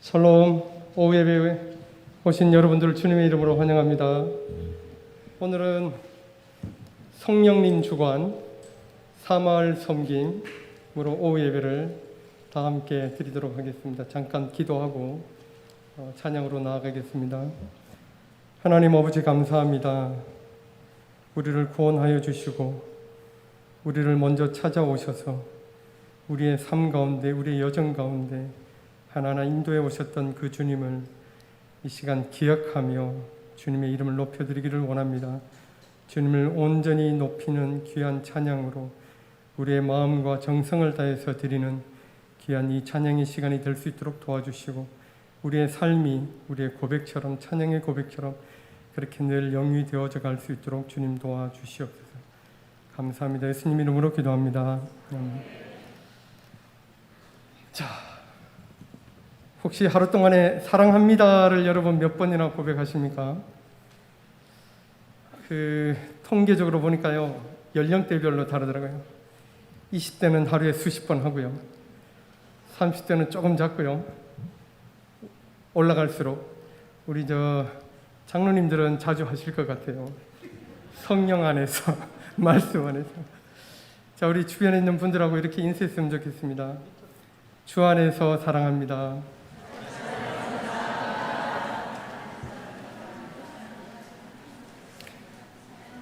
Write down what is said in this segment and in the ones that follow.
샬롬, 오후 예배에 오신 여러분들을 주님의 이름으로 환영합니다. 오늘은 성령님 주관 사마을 섬김으로 오후 예배를 다 함께 드리도록 하겠습니다. 잠깐 기도하고 찬양으로 나아가겠습니다. 하나님 아버지 감사합니다. 우리를 구원하여 주시고 우리를 먼저 찾아오셔서 우리의 삶 가운데, 우리의 여정 가운데 하나하나 인도해 오셨던 그 주님을 이 시간 기억하며 주님의 이름을 높여드리기를 원합니다. 주님을 온전히 높이는 귀한 찬양으로 우리의 마음과 정성을 다해서 드리는 귀한 이 찬양의 시간이 될 수 있도록 도와주시고 우리의 삶이 우리의 고백처럼, 찬양의 고백처럼 그렇게 늘 영위 되어져 갈 수 있도록 주님 도와주시옵소서. 감사합니다. 예수님 이름으로 기도합니다. 자, 혹시 하루 동안에 사랑합니다를 여러분 몇 번이나 고백하십니까? 통계적으로 보니까요, 연령대별로 다르더라고요. 20대는 하루에 수십 번 하고요. 30대는 조금 작고요. 올라갈수록 우리 장로님들은 자주 하실 것 같아요. 성령 안에서, 말씀 안에서. 자, 우리 주변에 있는 분들하고 이렇게 인사했으면 좋겠습니다. 주 안에서 사랑합니다.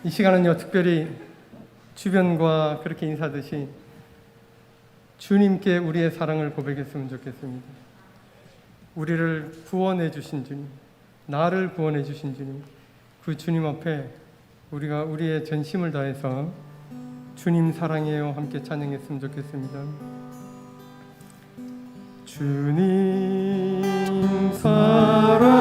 이 시간은요, 특별히 주변과 그렇게 인사하듯이 주님께 우리의 사랑을 고백했으면 좋겠습니다. 우리를 구원해 주신 주님, 나를 구원해 주신 주님, 그 주님 앞에 우리가 우리의 전심을 다해서 주님 사랑해요 함께 찬양했으면 좋겠습니다. 주님 사랑해요,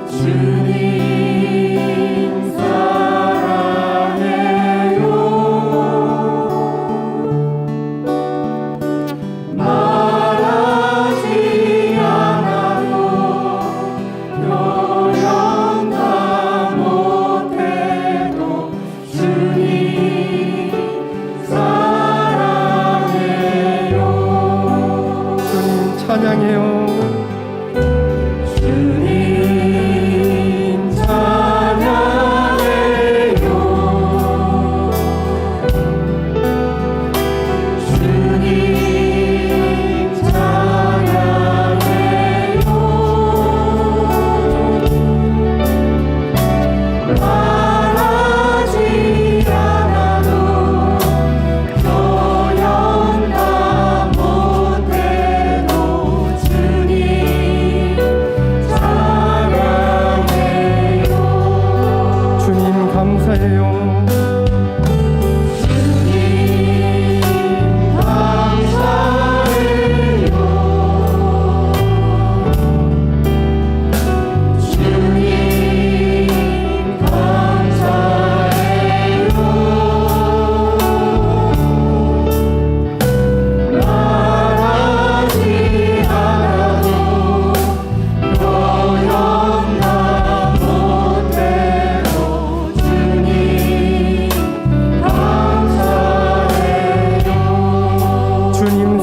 주님 사랑해요, 말하지 않아도 표현다 못해도 주님 사랑해요. 주님 찬양해요.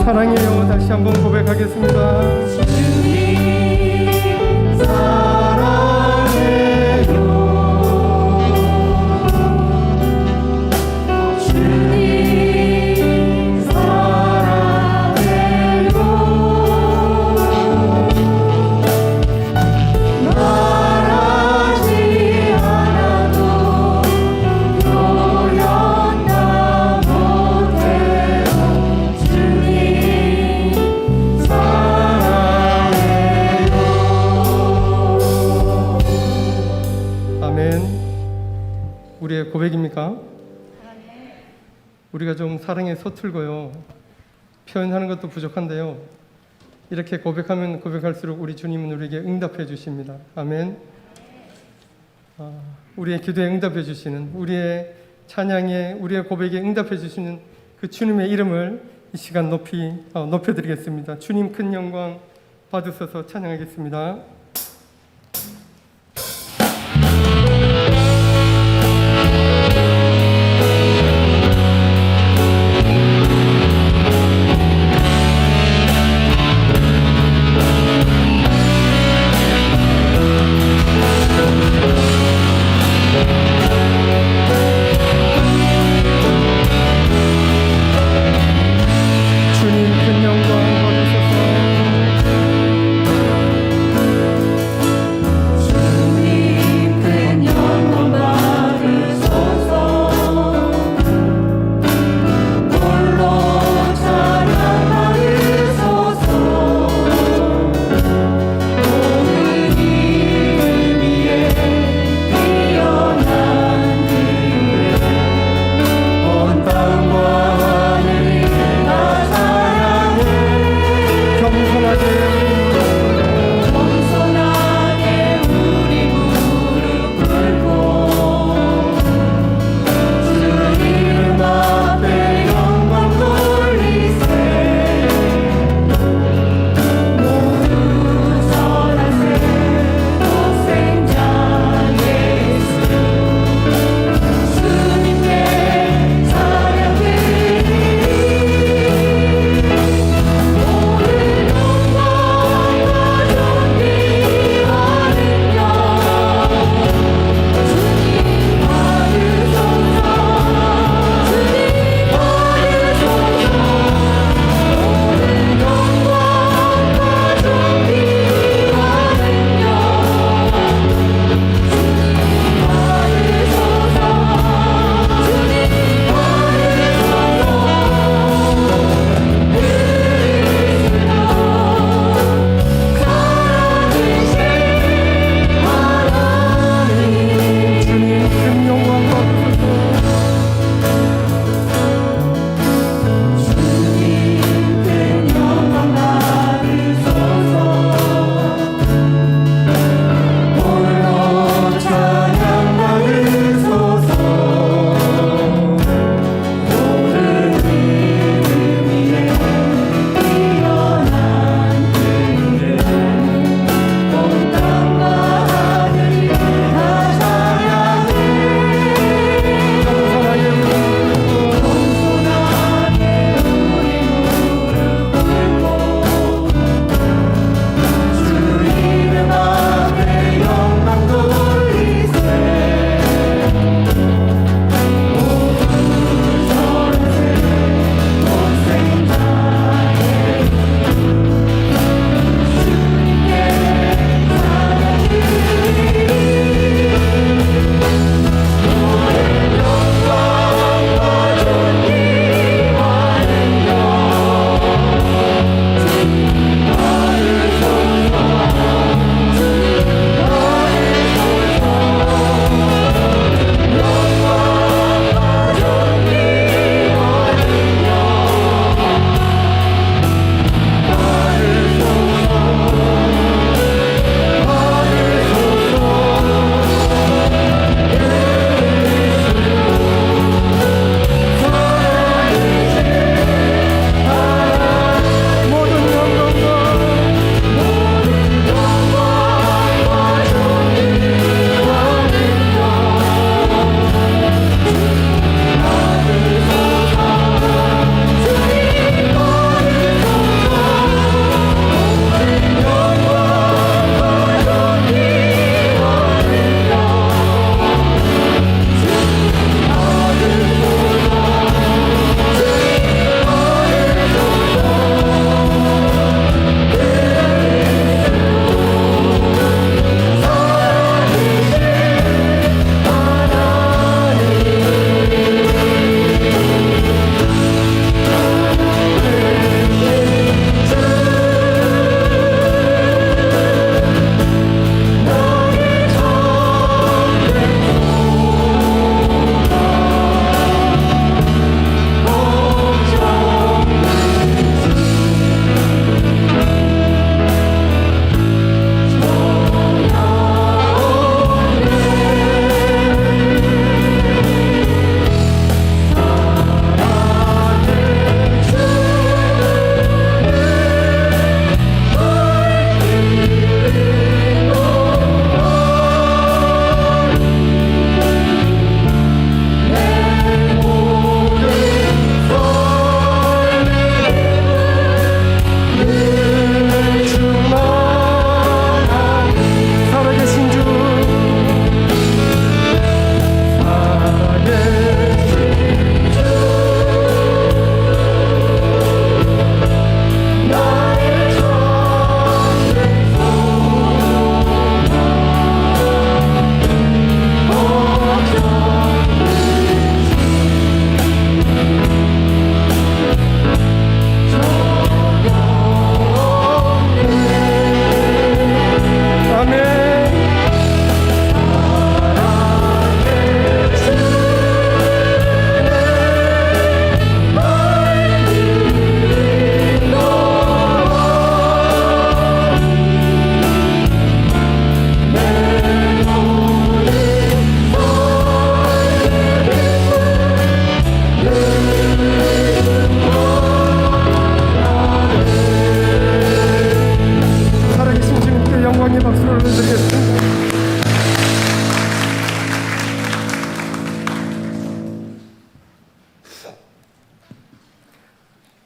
사랑해요. 다시 한번 고백하겠습니다. 주님 사랑해요, 주님 사랑해요, 말하지 않아도 표현다 못해도 주님 우리의 고백입니까? 우리가 좀 사랑에 서툴고요, 표현하는 것도 부족한데요, 이렇게 고백하면 고백할수록 우리 주님은 우리에게 응답해 주십니다. 아멘. 우리의 기도에 응답해 주시는, 우리의 찬양에, 우리의 고백에 응답해 주시는 그 주님의 이름을 이 시간 높여드리겠습니다. 주님 큰 영광 받으셔서 찬양하겠습니다.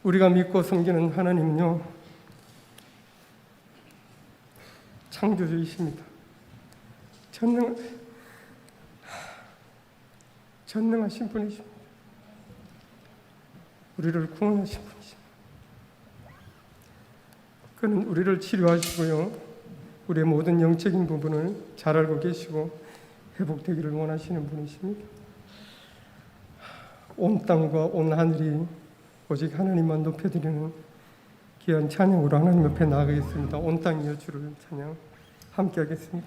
우리가 믿고 섬기는 하나님은요, 창조주이십니다. 전능하신 분이십니다. 우리를 구원하신 분이십니다. 그는 우리를 치료하시고요, 우리의 모든 영적인 부분을 잘 알고 계시고 회복되기를 원하시는 분이십니다. 온 땅과 온 하늘이 오직 하나님만 높여드리는 귀한 찬양으로 하나님 옆에 나아가겠습니다. 온 땅이여 주를 찬양 함께 하겠습니다.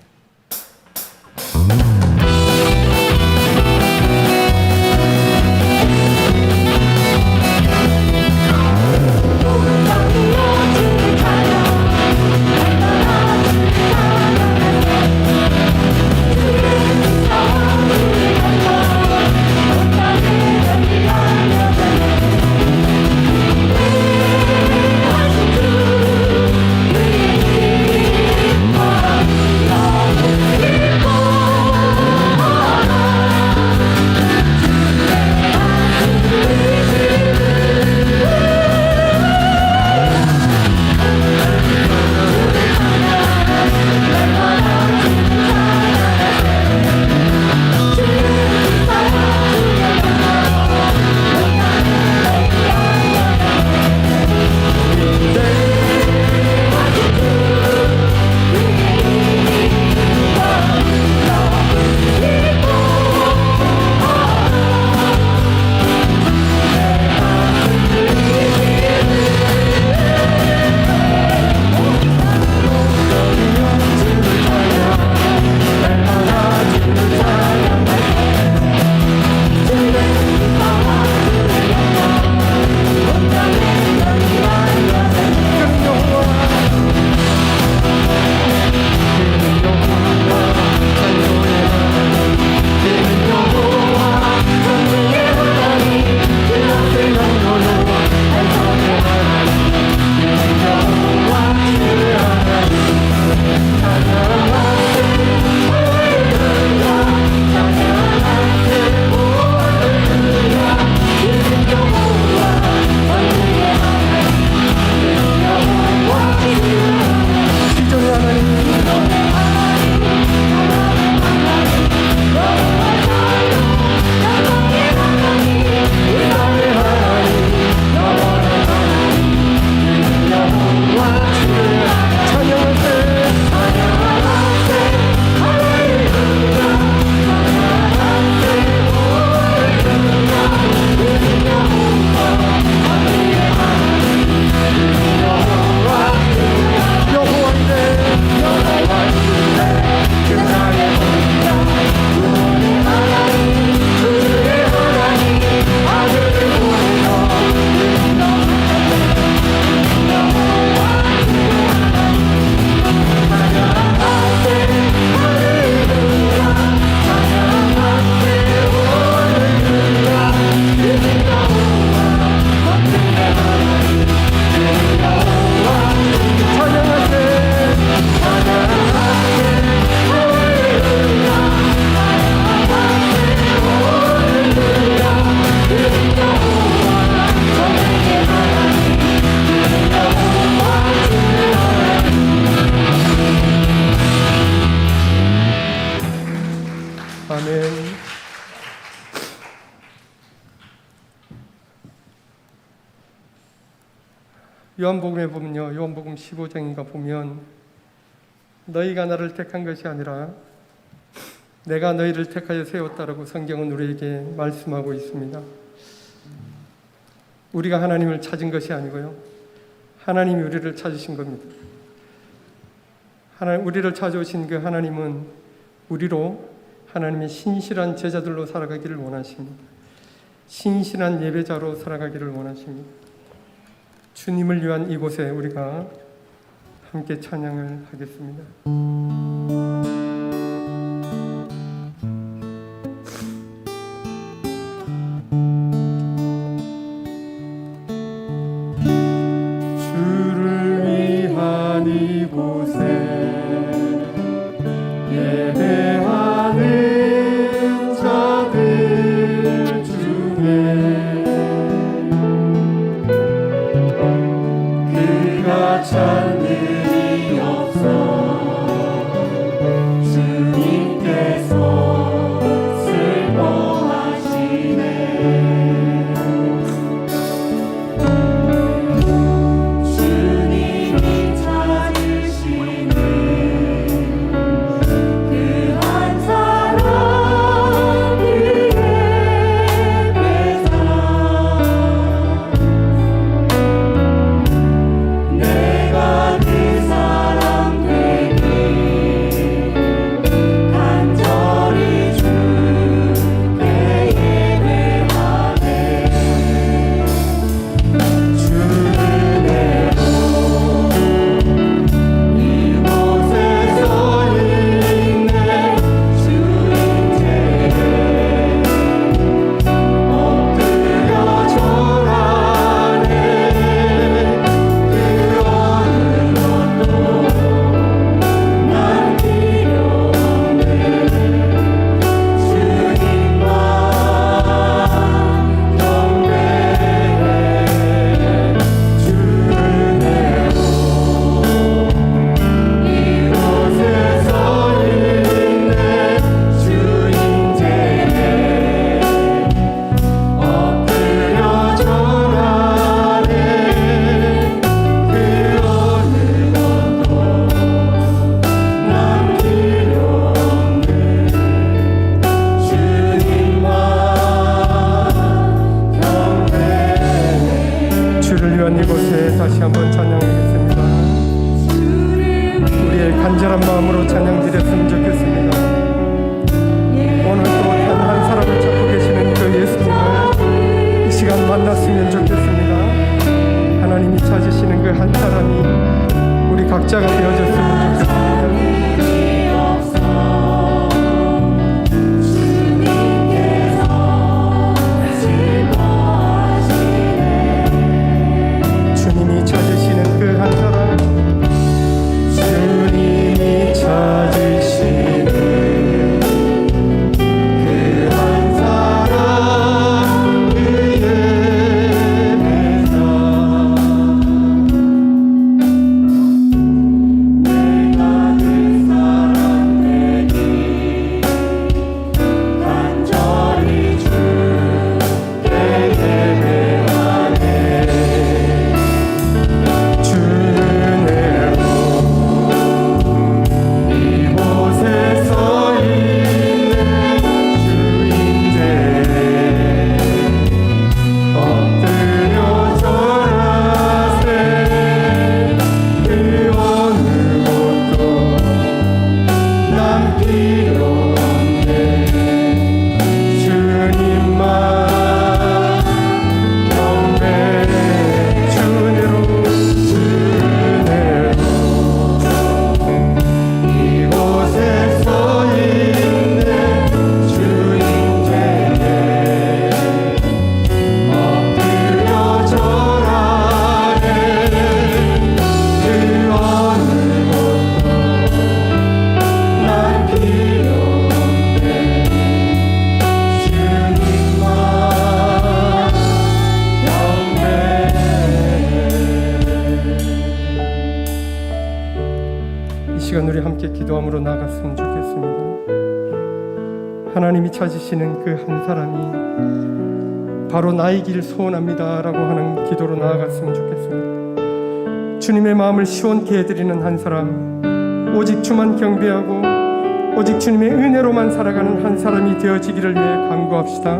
요한복음에 보면요, 요한복음 15장인가 보면 너희가 나를 택한 것이 아니라 내가 너희를 택하여 세웠다라고 성경은 우리에게 말씀하고 있습니다. 우리가 하나님을 찾은 것이 아니고요, 하나님이 우리를 찾으신 겁니다. 우리를 찾아오신 그 하나님은 우리로 하나님의 신실한 제자들로 살아가기를 원하십니다. 신실한 예배자로 살아가기를 원하십니다. 주님을 위한 이곳에 우리가 함께 찬양을 하겠습니다. 주를 위한 이곳에 예배하는 자들 중에 찾는 이 없어 주님께서 슬퍼하시네. 주님이 찾으시는 그 한 사람 그의 배상 내가 그 사람 되기 간절히 주께 예배하네. 주 은혜로 이곳에 서 있네. 주 인재에 엎드려 절하네. 그 어느 것도 난 필요 없네. 주님만 경배해. 주 은혜로 이곳에 서 있네. 주 인재에 엎드려 절하네. 그 어느 것도 난 필요 없네. 주님만 경배해. 주를 위한 이곳에 다시 한번 찬양하겠습니다. 우리의 간절한 마음으로 찬양드렸으면 좋겠습니다. 오늘 또 단 한 사람을 찾고 계시는 그 예수님을 이 시간 만났으면 좋겠습니다. 하나님이 찾으시는 그 한 사람이 우리 각자가 되어졌으면 좋겠습니다. 주님께서 슬퍼하시네. 주님이 찾으시는 그 한 사람, 주님이 찾으시는 그 한 사람 그의 배상 내가 그 사람 되기 간절히 주께 예배하네. 주 은혜로 이곳에 서 있는 주 인재에 엎드려 절하세. 그 어느 것도 난 필요 없네. 주님만 경배해. 주 은혜로 주 은혜로 이곳에 서 있는 주 인재에 엎드려 절하네. 그 어느 것도 난 필요 없네. 주님만 경배해. 이 시간 우리 함께 기도함으로 나갔으면 좋겠습니다. 하나님이 찾으시는 그 한 사람이 바로 나이길 소원합니다 라고 하는 기도로 나아갔으면 좋겠습니다. 주님의 마음을 시원케 해드리는 한 사람, 오직 주만 경배하고 오직 주님의 은혜로만 살아가는 한 사람이 되어지기를 위해 간구합시다.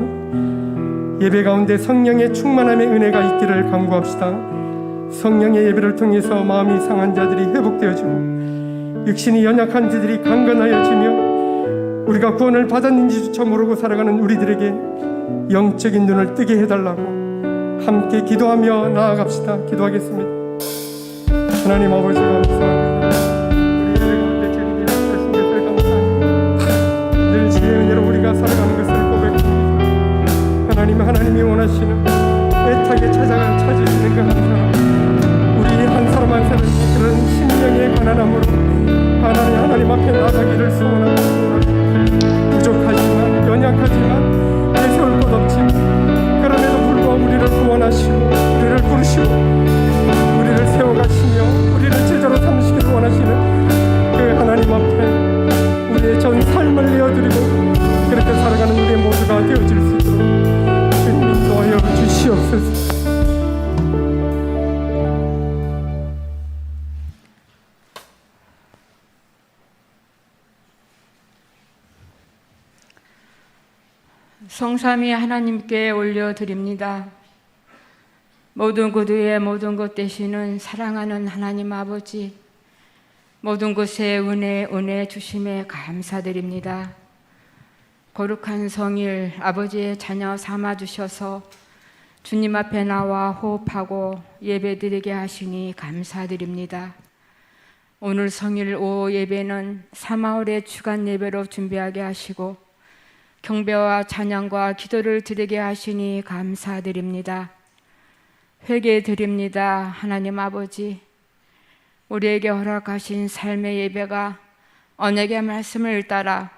예배 가운데 성령의 충만함의 은혜가 있기를 간구합시다. 성령의 예배를 통해서 마음이 상한 자들이 회복되어지고 육신이 연약한 자들이 강건하여지며 우리가 구원을 받았는지조차 모르고 살아가는 우리들에게 영적인 눈을 뜨게 해달라고 함께 기도하며 나아갑시다. 기도하겠습니다. 하나님 아버지 감사합니다. 우리 예배 가운데 주님이 역사하신 것을 감사합니다. 늘 주의 은혜로 우리가 살아가는 것을 고백합니다. 하나님이 원하시는 애타게 찾으시는 그 한 사람, 우리 한 사람 한 사람이 그런 심령의 가난함으로 하나님 앞에 나가기를 소원합니다. 부족하지만 연약하지만 내세울 것 없지만 그럼에도 불구하고 우리를 구원하시고 우리를 부르시고 우리를 세워가시며 성삼위 하나님께 올려드립니다. 모든 것 위에 모든 것 되시는 사랑하는 하나님 아버지, 모든 것에 은혜 주심에 감사드립니다. 거룩한 성일 아버지의 자녀 삼아주셔서 주님 앞에 나와 호흡하고 예배드리게 하시니 감사드립니다. 오늘 성일 오후 예배는 사마을의 주간 예배로 준비하게 하시고 경배와 찬양과 기도를 드리게 하시니 감사드립니다. 회개드립니다. 하나님 아버지, 우리에게 허락하신 삶의 예배가 언약의 말씀을 따라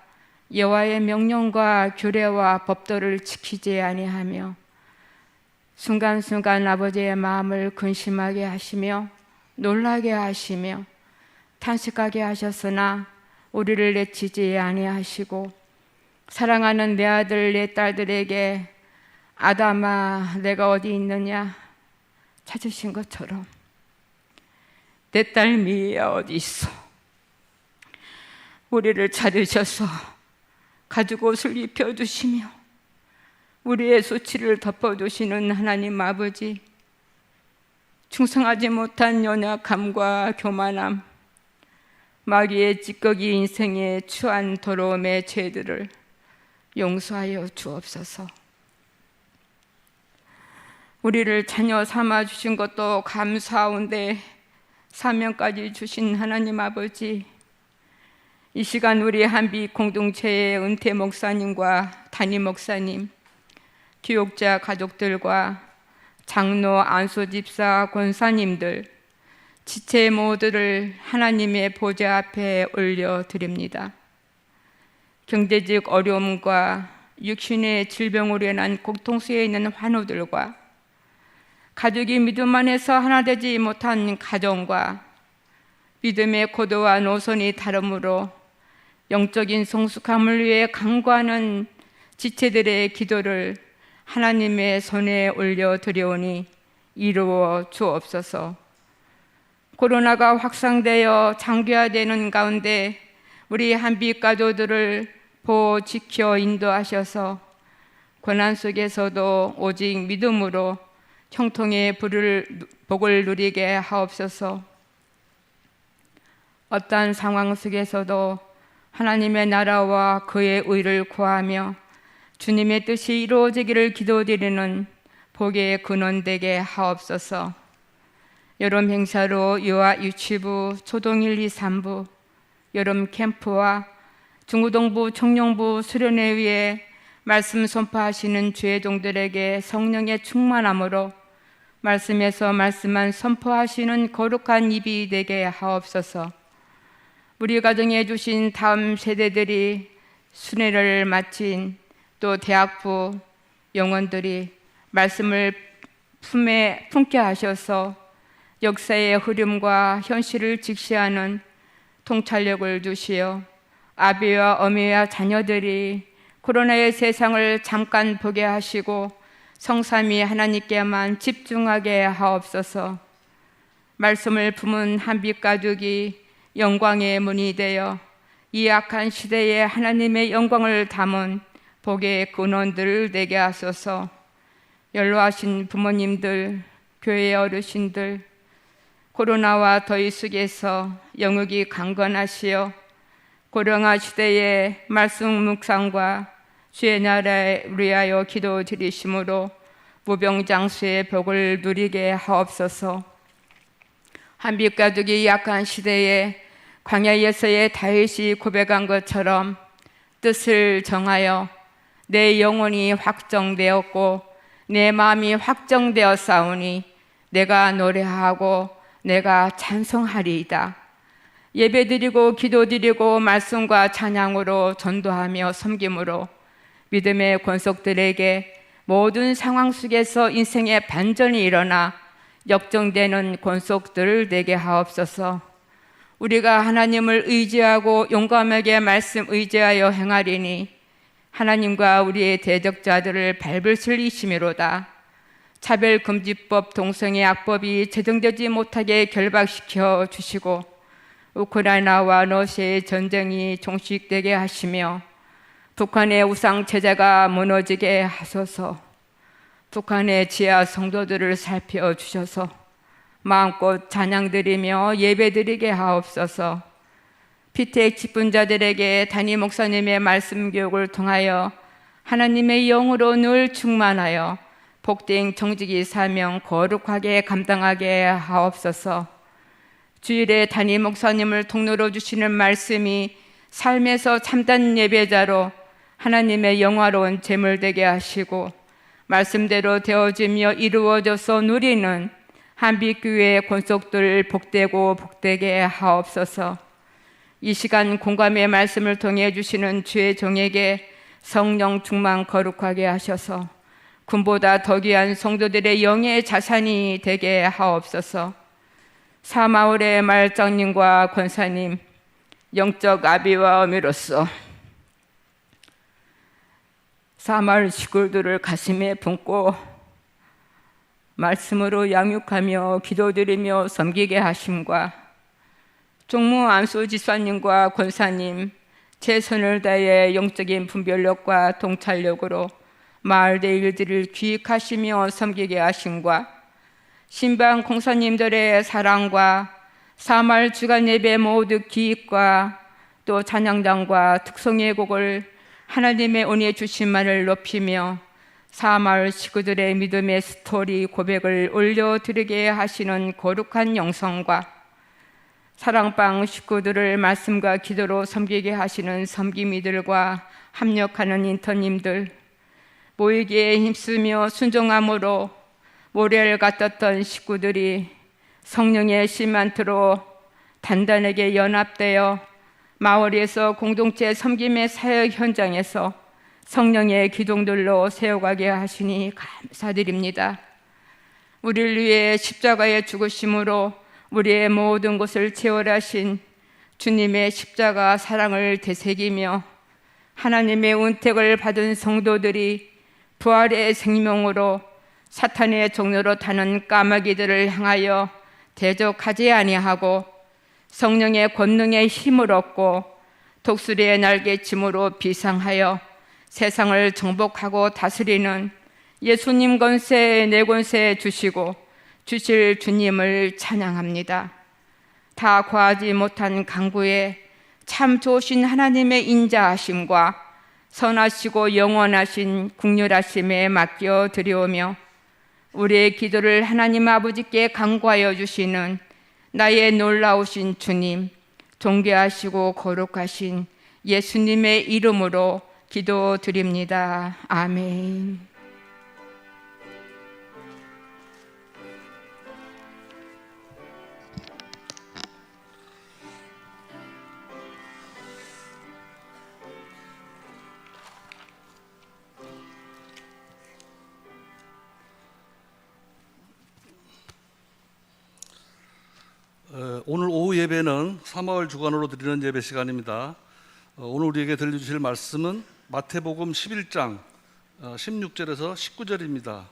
여호와의 명령과 규례와 법도를 지키지 아니하며 순간순간 아버지의 마음을 근심하게 하시며 놀라게 하시며 탄식하게 하셨으나 우리를 내치지 아니하시고 사랑하는 내 아들 내 딸들에게 아담아 내가 어디 있느냐 찾으신 것처럼 내 딸 미희야 어디 있어? 우리를 찾으셔서 가죽옷을 입혀주시며 우리의 수치를 덮어주시는 하나님 아버지, 충성하지 못한 연약함과 교만함, 마귀의 찌꺼기 인생의 추한 더러움의 죄들을 용서하여 주옵소서. 우리를 자녀 삼아 주신 것도 감사하온데 사명까지 주신 하나님 아버지, 이 시간 우리 한비 공동체의 은퇴 목사님과 담임 목사님, 교육자 가족들과 장로, 안수 집사, 권사님들, 지체 모두를 하나님의 보좌 앞에 올려드립니다. 경제적 어려움과 육신의 질병으로 인한 고통수에 있는 환우들과 가족이 믿음 안에서 하나 되지 못한 가정과 믿음의 고도와 노선이 다르므로 영적인 성숙함을 위해 간구하는 지체들의 기도를 하나님의 손에 올려드려오니 이루어 주옵소서. 코로나가 확산되어 장기화되는 가운데 우리 한빛 가족들을 보호 지켜 인도하셔서 고난 속에서도 오직 믿음으로 형통의 복을 누리게 하옵소서. 어떠한 상황 속에서도 하나님의 나라와 그의 의를 구하며 주님의 뜻이 이루어지기를 기도드리는 복의 근원 되게 하옵소서. 여름 행사로 유아 유치부, 초등 1, 2, 3부, 여름 캠프와 중고등부, 청년부 수련회 위에 말씀 선포하시는 주의 종들에게 성령의 충만함으로 말씀에서 말씀만 선포하시는 거룩한 입이 되게 하옵소서. 우리 가정에 주신 다음 세대들이 순회를 마친 또 대학부 영혼들이 말씀을 품게 하셔서 역사의 흐름과 현실을 직시하는 통찰력을 주시어 아비와 어미와 자녀들이 코로나의 세상을 잠깐 보게 하시고 성삼위 하나님께만 집중하게 하옵소서. 말씀을 품은 한빛 가족이 영광의 문이 되어 이 악한 시대에 하나님의 영광을 담은 복의 근원들을 되게 하소서. 연로하신 부모님들, 교회 어르신들, 코로나와 더위 속에서 영육이 강건하시어 고령화 시대의 말씀 묵상과 주의 나라에 위하여 기도 드리심으로 무병장수의 복을 누리게 하옵소서. 한빛 가족이 약한 시대에 광야에서의 다윗이 고백한 것처럼 뜻을 정하여 내 영혼이 확정되었고 내 마음이 확정되었사오니 내가 노래하고 내가 찬송하리이다. 예배드리고 기도드리고 말씀과 찬양으로 전도하며 섬김으로 믿음의 권속들에게 모든 상황 속에서 인생의 반전이 일어나 역정되는 권속들을 되게 하옵소서. 우리가 하나님을 의지하고 용감하게 말씀 의지하여 행하리니 하나님과 우리의 대적자들을 밟을 슬리심이로다. 차별금지법 동성애 악법이 제정되지 못하게 결박시켜 주시고 우크라이나와 러시아의 전쟁이 종식되게 하시며 북한의 우상 제자가 무너지게 하소서. 북한의 지하 성도들을 살펴주셔서 마음껏 찬양드리며 예배드리게 하옵소서. 피택 직분자들에게 담임 목사님의 말씀 교육을 통하여 하나님의 영으로 늘 충만하여 복된 정직이 사명 거룩하게 감당하게 하옵소서. 주일에 담임 목사님을 통로로 주시는 말씀이 삶에서 참된 예배자로 하나님의 영화로운 제물 되게 하시고 말씀대로 되어지며 이루어져서 누리는 한빛교회의 권속들 복되고 복되게 하옵소서. 이 시간 공감의 말씀을 통해 주시는 주의 종에게 성령 충만 거룩하게 하셔서 금보다 더 귀한 성도들의 영의 자산이 되게 하옵소서. 사마을의 말장님과 권사님, 영적 아비와 어미로서 사마을 식구들을 가슴에 품고 말씀으로 양육하며 기도드리며 섬기게 하심과 종무 안수 지사님과 권사님 최선을 다해 영적인 분별력과 통찰력으로 마을의 일들을 기획하시며 섬기게 하심과 신방 공사님들의 사랑과 사마을 주간 예배 모두 기획과 또 찬양단과 특송의 곡을 하나님의 은혜 주심만을 높이며 사마을 식구들의 믿음의 스토리 고백을 올려드리게 하시는 거룩한 영성과 사랑방 식구들을 말씀과 기도로 섬기게 하시는 섬김이들과 합력하는 인턴님들, 모이기에 힘쓰며 순종함으로 모래를 갖었던 식구들이 성령의 심만트로 단단하게 연합되어 마을에서 공동체 섬김의 사역 현장에서 성령의 기둥들로 세워가게 하시니 감사드립니다. 우리를 위해 십자가의 죽으심으로 우리의 모든 것을 채워라신 주님의 십자가 사랑을 되새기며 하나님의 은택을 받은 성도들이 부활의 생명으로 사탄의 종로로 타는 까마귀들을 향하여 대적하지 아니하고 성령의 권능의 힘을 얻고 독수리의 날개침으로 비상하여 세상을 정복하고 다스리는 예수님 권세 내 권세 주시고 주실 주님을 찬양합니다. 다 과하지 못한 강구에 참 좋으신 하나님의 인자하심과 선하시고 영원하신 국률하심에 맡겨 드리오며 우리의 기도를 하나님 아버지께 간구하여 주시는 나의 놀라우신 주님, 존귀하시고 거룩하신 예수님의 이름으로 기도드립니다. 아멘. 오늘 오후 예배는 사마을 주간으로 드리는 예배 시간입니다. 오늘 우리에게 들려주실 말씀은 마태복음 11장 16절에서 19절입니다.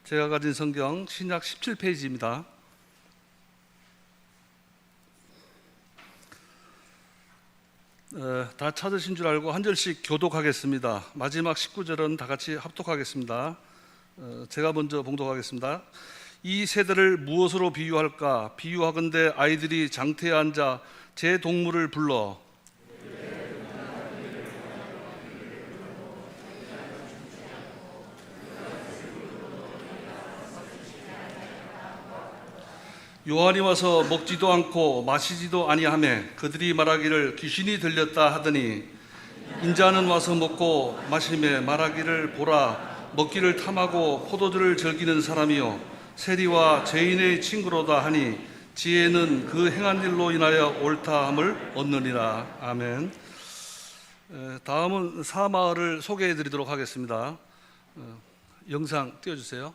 제가 가진 성경 신약 17페이지입니다. 다 찾으신 줄 알고 한 절씩 교독하겠습니다. 마지막 19절은 다 같이 합독하겠습니다. 제가 먼저 봉독하겠습니다. 이 세대를 무엇으로 비유할까? 비유하건대 아이들이 장터에 앉아 제 동물을 불러 요한이 와서 먹지도 않고 마시지도 아니하매 그들이 말하기를 귀신이 들렸다 하더니 인자는 와서 먹고 마시매 말하기를 보라 먹기를 탐하고 포도주를 즐기는 사람이요 세리와 죄인의 친구로다 하니 지혜는 그 행한 일로 인하여 옳다함을 얻느니라. 아멘. 다음은 사마을을 소개해 드리도록 하겠습니다. 영상 띄워주세요.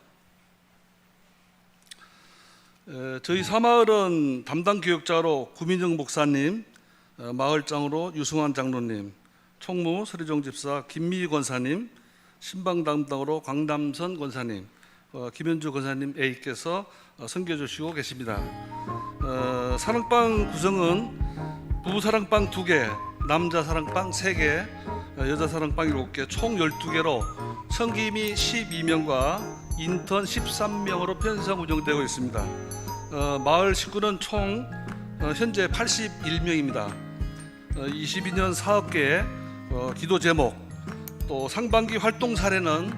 저희 사마을은 담당 교역자로 구민정 목사님, 마을장으로 유승환 장로님, 총무 서리종 집사 김미희 권사님, 신방 담당으로 광남선 권사님, 김현주 권사님 A께서 섬겨주시고 계십니다. 사랑방 구성은 부부 사랑방 2개, 남자 사랑방 3개, 여자사랑방 7개, 총 12개로 성김이 12명과 인턴 13명으로 편성 운영되고 있습니다. 마을 식구는 총 현재 81명입니다. 22년 사업계 기도 제목 또 상반기 활동 사례는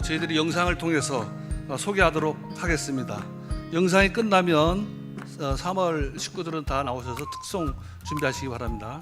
저희들이 영상을 통해서 소개하도록 하겠습니다. 영상이 끝나면 3월 식구들은 다 나오셔서 특송 준비하시기 바랍니다.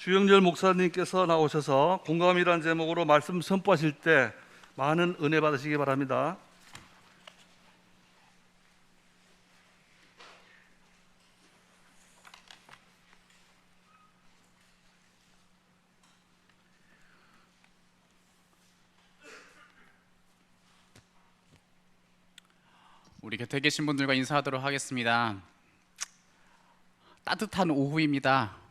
주영렬 목사님께서 나오셔서 공감이란 제목으로 말씀 선포하실 때 많은 은혜 받으시기 바랍니다. 우리 곁에 계신 분들과 인사하도록 하겠습니다. 따뜻한 오후입니다.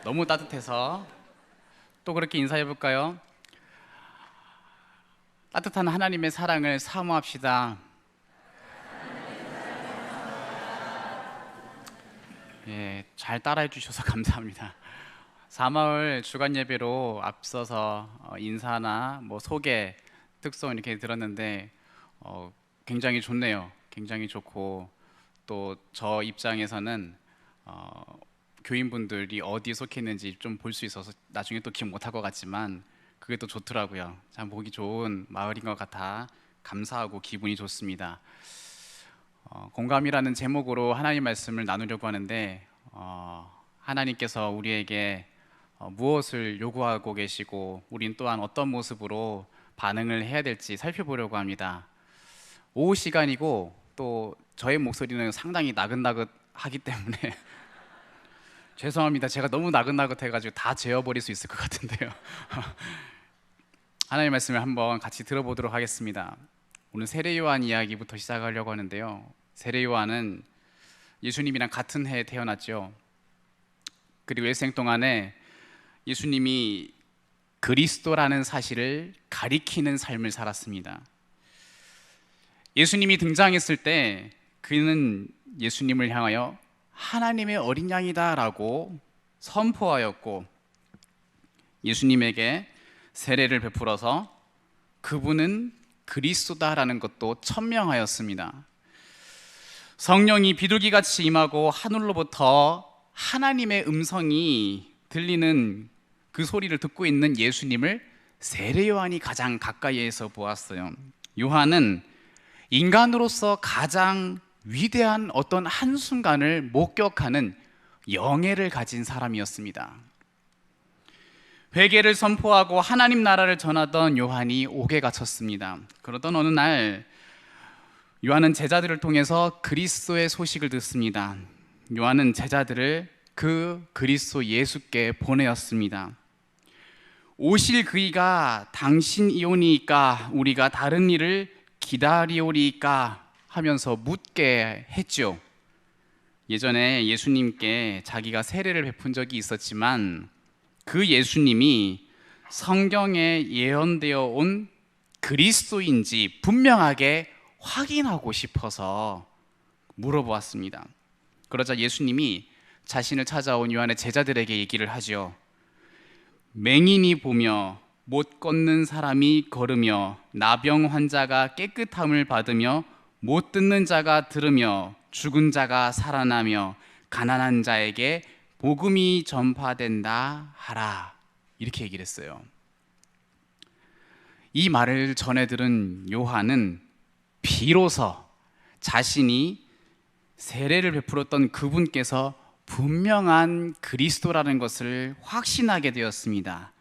너무 따뜻해서 또 그렇게 인사해 볼까요? 따뜻한 하나님의 사랑을 사모합시다. 예, 잘 따라해 주셔서 감사합니다. 사마을 주간 예배로 앞서서 인사나 뭐 소개, 특송 이렇게 들었는데 굉장히 좋네요. 굉장히 좋고 또 저 입장에서는 교인분들이 어디에 속해 있는지 좀 볼 수 있어서 나중에 또 기억 못할 것 같지만 그게 또 좋더라고요. 참 보기 좋은 마을인 것 같아 감사하고 기분이 좋습니다. 공감이라는 제목으로 하나님 말씀을 나누려고 하는데 하나님께서 우리에게 무엇을 요구하고 계시고 우린 또한 어떤 모습으로 반응을 해야 될지 살펴보려고 합니다. 오후 시간이고 또 저의 목소리는 상당히 나긋나긋하기 때문에 죄송합니다. 제가 너무 나긋나긋해가지고 다 재워버릴 수 있을 것 같은데요. 하나님의 말씀을 한번 같이 들어보도록 하겠습니다. 오늘 세례 요한 이야기부터 시작하려고 하는데요. 세례 요한은 예수님이랑 같은 해에 태어났죠. 그리고 일생 동안에 예수님이 그리스도라는 사실을 가리키는 삶을 살았습니다. 예수님이 등장했을 때 그는 예수님을 향하여 하나님의 어린 양이다 라고 선포하였고 예수님에게 세례를 베풀어서 그분은 그리스도다라는 것도 천명하였습니다. 성령이 비둘기같이 임하고 하늘로부터 하나님의 음성이 들리는 그 소리를 듣고 있는 예수님을 세례 요한이 가장 가까이에서 보았어요. 요한은 인간으로서 가장 위대한 어떤 한순간을 목격하는 영예를 가진 사람이었습니다. 회개를 선포하고 하나님 나라를 전하던 요한이 옥에 갇혔습니다. 그러던 어느 날 요한은 제자들을 통해서 그리스도의 소식을 듣습니다. 요한은 제자들을 그 그리스도 예수께 보내었습니다. 오실 그이가 당신이오니까 우리가 다른 일을 기다리오리까 하면서 묻게 했죠. 예전에 예수님께 자기가 세례를 베푼 적이 있었지만 그 예수님이 성경에 예언되어 온 그리스도인지 분명하게 확인하고 싶어서 물어보았습니다. 그러자 예수님이 자신을 찾아온 요한의 제자들에게 얘기를 하죠. 맹인이 보며 못 걷는 사람이 걸으며 나병 환자가 깨끗함을 받으며 못 듣는 자가 들으며 죽은 자가 살아나며 가난한 자에게 복음이 전파된다 하라 이렇게 얘기를 했어요. 이 말을 전해 들은 요한은 비로소 자신이 세례를 베풀었던 그분께서 분명한 그리스도라는 것을 확신하게 되었습니다.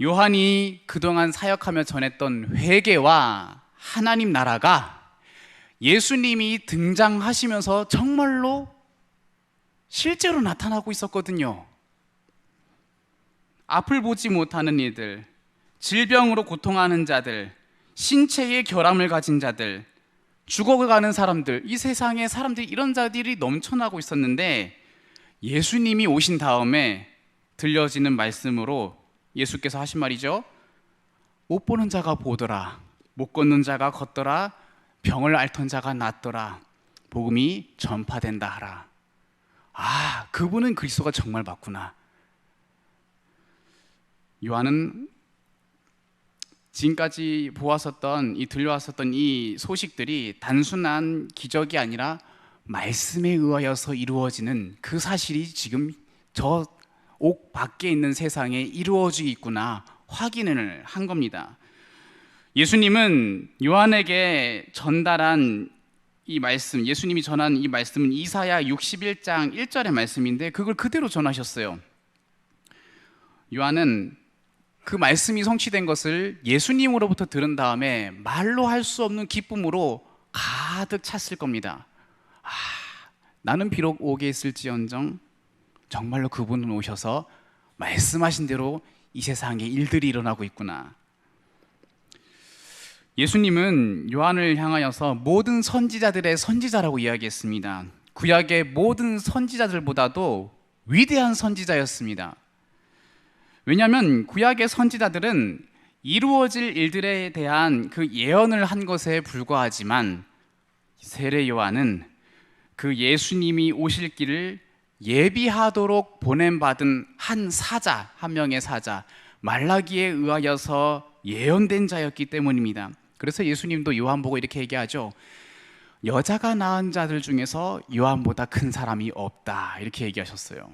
요한이 그동안 사역하며 전했던 회개와 하나님 나라가 예수님이 등장하시면서 정말로 실제로 나타나고 있었거든요. 앞을 보지 못하는 이들, 질병으로 고통하는 자들, 신체의 결함을 가진 자들, 죽어가는 사람들, 이 세상에 사람들이 이런 자들이 넘쳐나고 있었는데 예수님이 오신 다음에 들려지는 말씀으로 예수께서 하신 말이죠. 못 보는 자가 보더라, 못 걷는 자가 걷더라, 병을 앓던 자가 낫더라, 복음이 전파된다 하라. 아, 그분은 그리스도가 정말 맞구나. 요한은 지금까지 보았었던 들려왔었던 이 소식들이 단순한 기적이 아니라 말씀에 의하여서 이루어지는 그 사실이 지금 저 옥 밖에 있는 세상에 이루어지고 있구나 확인을 한 겁니다. 예수님은 요한에게 전달한 이 말씀, 예수님이 전한 이 말씀은 이사야 61장 1절의 말씀인데 그걸 그대로 전하셨어요. 요한은 그 말씀이 성취된 것을 예수님으로부터 들은 다음에 말로 할 수 없는 기쁨으로 가득 찼을 겁니다. 아, 나는 비록 옥에 있을지언정 정말로 그분은 오셔서 말씀하신 대로 이 세상에 일들이 일어나고 있구나. 예수님은 요한을 향하여서 모든 선지자들의 선지자라고 이야기했습니다. 구약의 모든 선지자들보다도 위대한 선지자였습니다. 왜냐하면 구약의 선지자들은 이루어질 일들에 대한 그 예언을 한 것에 불과하지만 세례 요한은 그 예수님이 오실 길을 예비하도록 보냄받은 한 명의 사자, 말라기에 의하여서 예언된 자였기 때문입니다. 그래서 예수님도 요한 보고 이렇게 얘기하죠. 여자가 낳은 자들 중에서 요한보다 큰 사람이 없다, 이렇게 얘기하셨어요.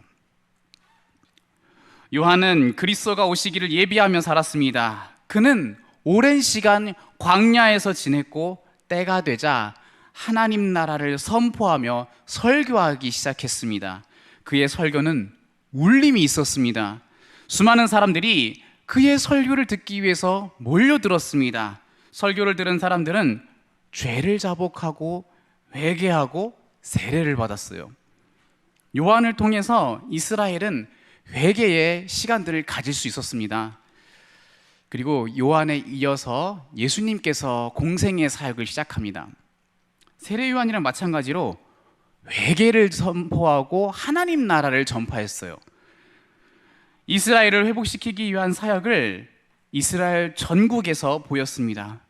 요한은 그리스도가 오시기를 예비하며 살았습니다. 그는 오랜 시간 광야에서 지냈고 때가 되자 하나님 나라를 선포하며 설교하기 시작했습니다. 그의 설교는 울림이 있었습니다. 수많은 사람들이 그의 설교를 듣기 위해서 몰려들었습니다. 설교를 들은 사람들은 죄를 자복하고 회개하고 세례를 받았어요. 요한을 통해서 이스라엘은 회개의 시간들을 가질 수 있었습니다. 그리고 요한에 이어서 예수님께서 공생의 사역을 시작합니다. 세례 요한이랑 마찬가지로 회개를 선포하고 하나님 나라를 전파했어요. 이스라엘을 회복시키기 위한 사역을 이스라엘 전국에서 보였습니다.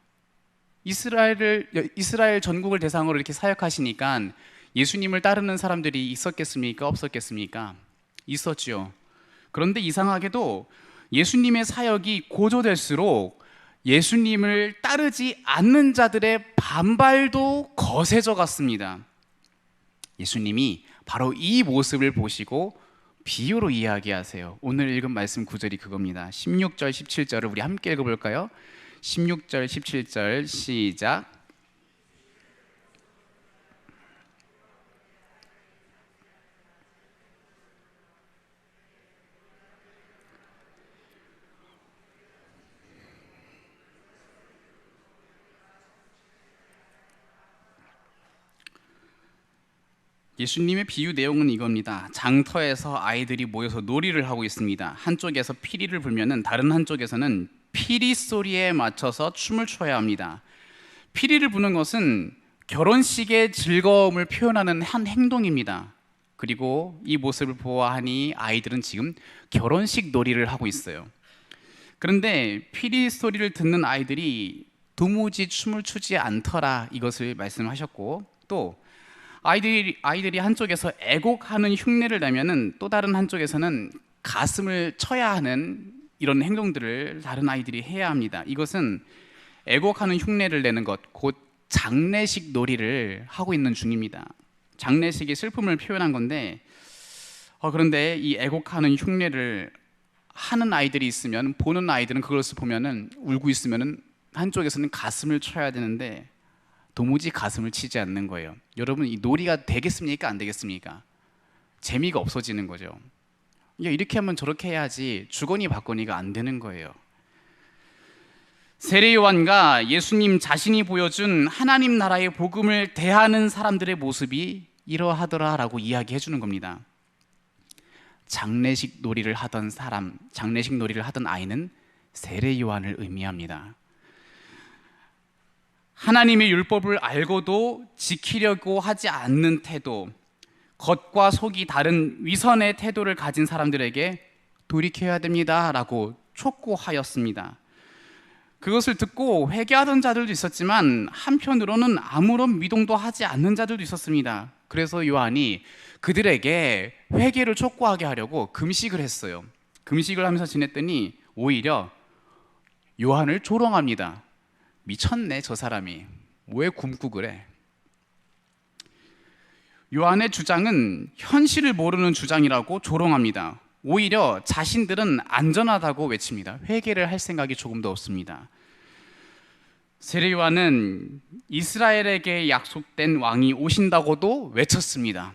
이스라엘 전국을 대상으로 이렇게 사역하시니까 예수님을 따르는 사람들이 있었겠습니까? 없었겠습니까? 있었죠. 그런데 이상하게도 예수님의 사역이 고조될수록 예수님을 따르지 않는 자들의 반발도 거세져 갔습니다. 예수님이 바로 이 모습을 보시고 비유로 이야기하세요. 오늘 읽은 말씀 구절이 그겁니다. 16절, 17절을 우리 함께 읽어볼까요? 16절, 17절 시작. 예수님의 비유 내용은 이겁니다. 장터에서 아이들이 모여서 놀이를 하고 있습니다. 한쪽에서 피리를 불면은 다른 한쪽에서는 피리 소리에 맞춰서 춤을 춰야 합니다. 피리를 부는 것은 결혼식의 즐거움을 표현하는 한 행동입니다. 그리고 이 모습을 보아하니 아이들은 지금 결혼식 놀이를 하고 있어요. 그런데 피리 소리를 듣는 아이들이 도무지 춤을 추지 않더라, 이것을 말씀하셨고, 또 아이들이 한쪽에서 애곡하는 흉내를 내면은 또 다른 한쪽에서는 가슴을 쳐야 하는 이런 행동들을 다른 아이들이 해야 합니다. 이것은 애곡하는 흉내를 내는 것, 곧 장례식 놀이를 하고 있는 중입니다. 장례식이 슬픔을 표현한 건데, 그런데 이 애곡하는 흉내를 하는 아이들이 있으면, 보는 아이들은 그것을 보면은 울고 있으면은 한쪽에서는 가슴을 쳐야 되는데 도무지 가슴을 치지 않는 거예요. 여러분, 이 놀이가 되겠습니까? 안 되겠습니까? 재미가 없어지는 거죠. 이렇게 하면 저렇게 해야지 주거니 받거니가 안 되는 거예요. 세례 요한과 예수님 자신이 보여준 하나님 나라의 복음을 대하는 사람들의 모습이 이러하더라라고 이야기해 주는 겁니다. 장례식 놀이를 하던 사람, 장례식 놀이를 하던 아이는 세례 요한을 의미합니다. 하나님의 율법을 알고도 지키려고 하지 않는 태도, 겉과 속이 다른 위선의 태도를 가진 사람들에게 돌이켜야 됩니다라고 촉구하였습니다. 그것을 듣고 회개하던 자들도 있었지만 한편으로는 아무런 미동도 하지 않는 자들도 있었습니다. 그래서 요한이 그들에게 회개를 촉구하게 하려고 금식을 했어요. 금식을 하면서 지냈더니 오히려 요한을 조롱합니다. 미쳤네, 저 사람이. 왜 굶고 그래? 요한의 주장은 현실을 모르는 주장이라고 조롱합니다. 오히려 자신들은 안전하다고 외칩니다. 회개를 할 생각이 조금도 없습니다. 세례 요한은 이스라엘에게 약속된 왕이 오신다고도 외쳤습니다.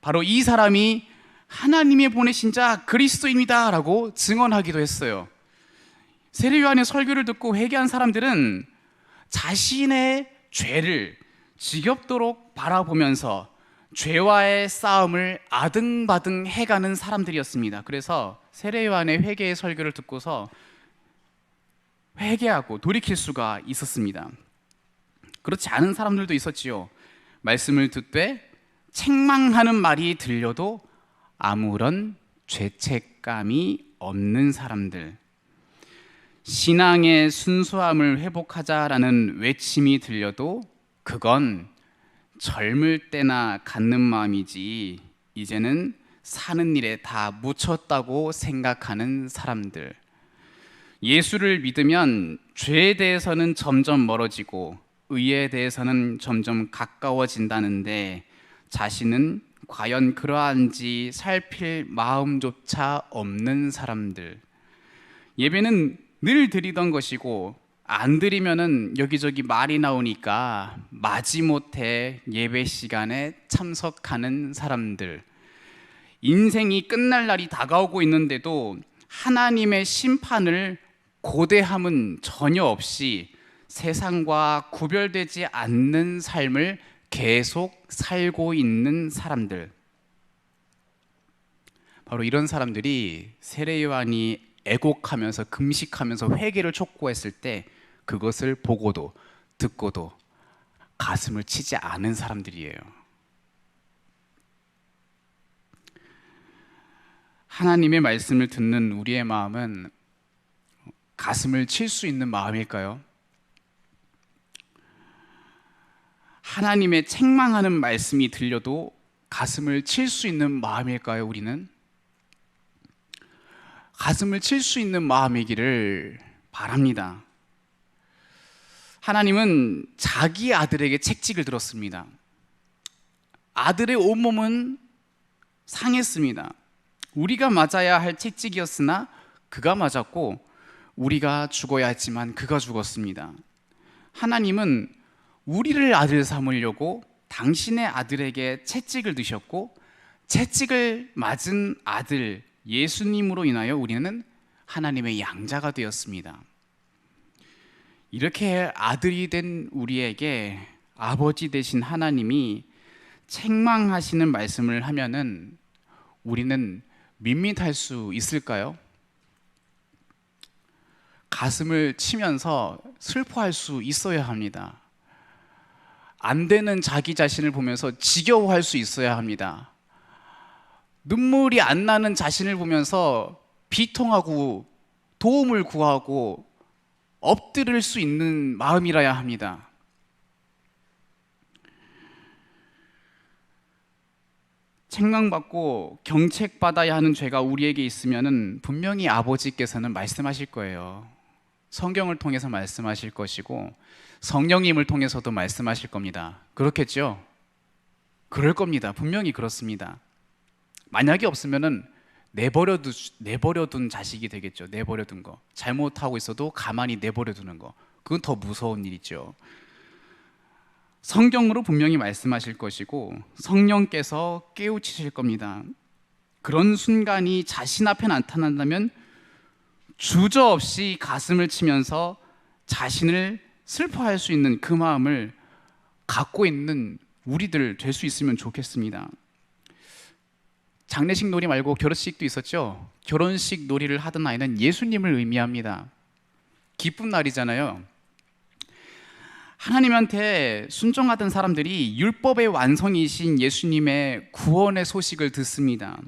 바로 이 사람이 하나님이 보내신 자 그리스도입니다 라고 증언하기도 했어요. 세례 요한의 설교를 듣고 회개한 사람들은 자신의 죄를 지겹도록 바라보면서 죄와의 싸움을 아등바등 해가는 사람들이었습니다. 그래서 세례 요한의 회개의 설교를 듣고서 회개하고 돌이킬 수가 있었습니다. 그렇지 않은 사람들도 있었지요. 말씀을 듣되 책망하는 말이 들려도 아무런 죄책감이 없는 사람들. 신앙의 순수함을 회복하자라는 외침이 들려도 그건 젊을 때나 갖는 마음이지 이제는 사는 일에 다 묻혔다고 생각하는 사람들. 예수를 믿으면 죄에 대해서는 점점 멀어지고 의에 대해서는 점점 가까워진다는데 자신은 과연 그러한지 살필 마음조차 없는 사람들. 예배는 늘 드리던 것이고 안 드리면은 여기저기 말이 나오니까 마지못해 예배 시간에 참석하는 사람들. 인생이 끝날 날이 다가오고 있는데도 하나님의 심판을 고대함은 전혀 없이 세상과 구별되지 않는 삶을 계속 살고 있는 사람들. 바로 이런 사람들이 세례 요한이 애곡하면서 금식하면서 회개를 촉구했을 때 그것을 보고도 듣고도 가슴을 치지 않은 사람들이에요. 하나님의 말씀을 듣는 우리의 마음은 가슴을 칠 수 있는 마음일까요? 하나님의 책망하는 말씀이 들려도 가슴을 칠 수 있는 마음일까요, 우리는? 가슴을 칠 수 있는 마음이기를 바랍니다. 하나님은 자기 아들에게 채찍을 들었습니다. 아들의 온몸은 상했습니다. 우리가 맞아야 할 채찍이었으나 그가 맞았고 우리가 죽어야 했지만 그가 죽었습니다. 하나님은 우리를 아들 삼으려고 당신의 아들에게 채찍을 드셨고 채찍을 맞은 아들 예수님으로 인하여 우리는 하나님의 양자가 되었습니다. 이렇게 아들이 된 우리에게 아버지 되신 하나님이 책망하시는 말씀을 하면은 우리는 밋밋할 수 있을까요? 가슴을 치면서 슬퍼할 수 있어야 합니다. 안 되는 자기 자신을 보면서 지겨워할 수 있어야 합니다. 눈물이 안 나는 자신을 보면서 비통하고 도움을 구하고 엎드릴 수 있는 마음이라야 합니다. 책망받고 경책받아야 하는 죄가 우리에게 있으면은 분명히 아버지께서는 말씀하실 거예요. 성경을 통해서 말씀하실 것이고 성령님을 통해서도 말씀하실 겁니다. 그렇겠죠? 그럴 겁니다. 분명히 그렇습니다. 만약에 없으면은 내버려둔 자식이 되겠죠. 내버려둔 거. 잘못하고 있어도 가만히 내버려두는 거. 그건 더 무서운 일이죠. 성경으로 분명히 말씀하실 것이고 성령께서 깨우치실 겁니다. 그런 순간이 자신 앞에 나타난다면 주저없이 가슴을 치면서 자신을 슬퍼할 수 있는 그 마음을 갖고 있는 우리들 될 수 있으면 좋겠습니다. 장례식 놀이 말고 결혼식도 있었죠. 결혼식 놀이를 하던 아이는 예수님을 의미합니다. 기쁜 날이잖아요. 하나님한테 순종하던 사람들이 율법의 완성이신 예수님의 구원의 소식을 듣습니다.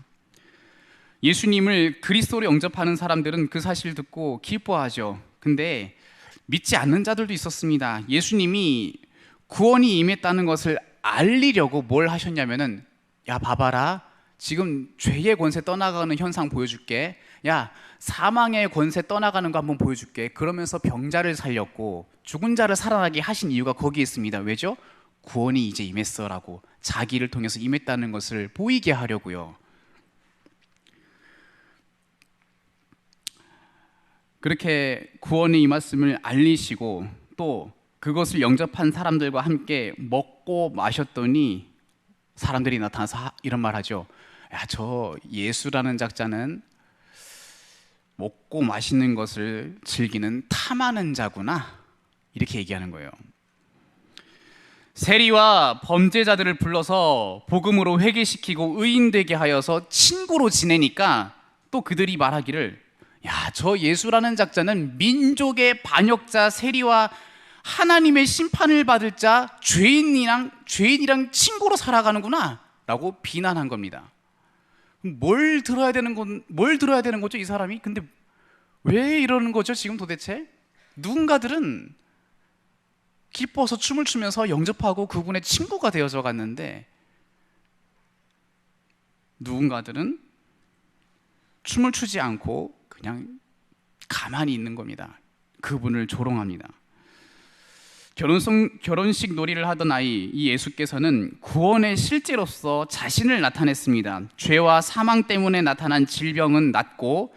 예수님을 그리스도로 영접하는 사람들은 그 사실을 듣고 기뻐하죠. 근데 믿지 않는 자들도 있었습니다. 예수님이 구원이 임했다는 것을 알리려고 뭘 하셨냐면은 야 봐봐라, 지금 죄의 권세 떠나가는 현상 보여줄게. 야 사망의 권세 떠나가는 거 한번 보여줄게. 그러면서 병자를 살렸고 죽은 자를 살아나게 하신 이유가 거기에 있습니다. 왜죠? 구원이 이제 임했어라고 자기를 통해서 임했다는 것을 보이게 하려고요. 그렇게 구원이 임했음을 알리시고 또 그것을 영접한 사람들과 함께 먹고 마셨더니 사람들이 나타나서 이런 말 하죠. 야, 저 예수라는 작자는 먹고 마시는 것을 즐기는 탐하는 자구나. 이렇게 얘기하는 거예요. 세리와 범죄자들을 불러서 복음으로 회개시키고 의인되게 하여서 친구로 지내니까 또 그들이 말하기를 야, 저 예수라는 작자는 민족의 반역자 세리와 하나님의 심판을 받을 자 죄인이랑 친구로 살아가는구나 라고 비난한 겁니다. 뭘 들어야 되는 거죠, 이 사람이? 근데 왜 이러는 거죠, 지금 도대체? 누군가들은 기뻐서 춤을 추면서 영접하고 그분의 친구가 되어져 갔는데, 누군가들은 춤을 추지 않고 그냥 가만히 있는 겁니다. 그분을 조롱합니다. 결혼식 놀이를 하던 이 예수께서는 구원의 실제로서 자신을 나타냈습니다. 죄와 사망 때문에 나타난 질병은 낫고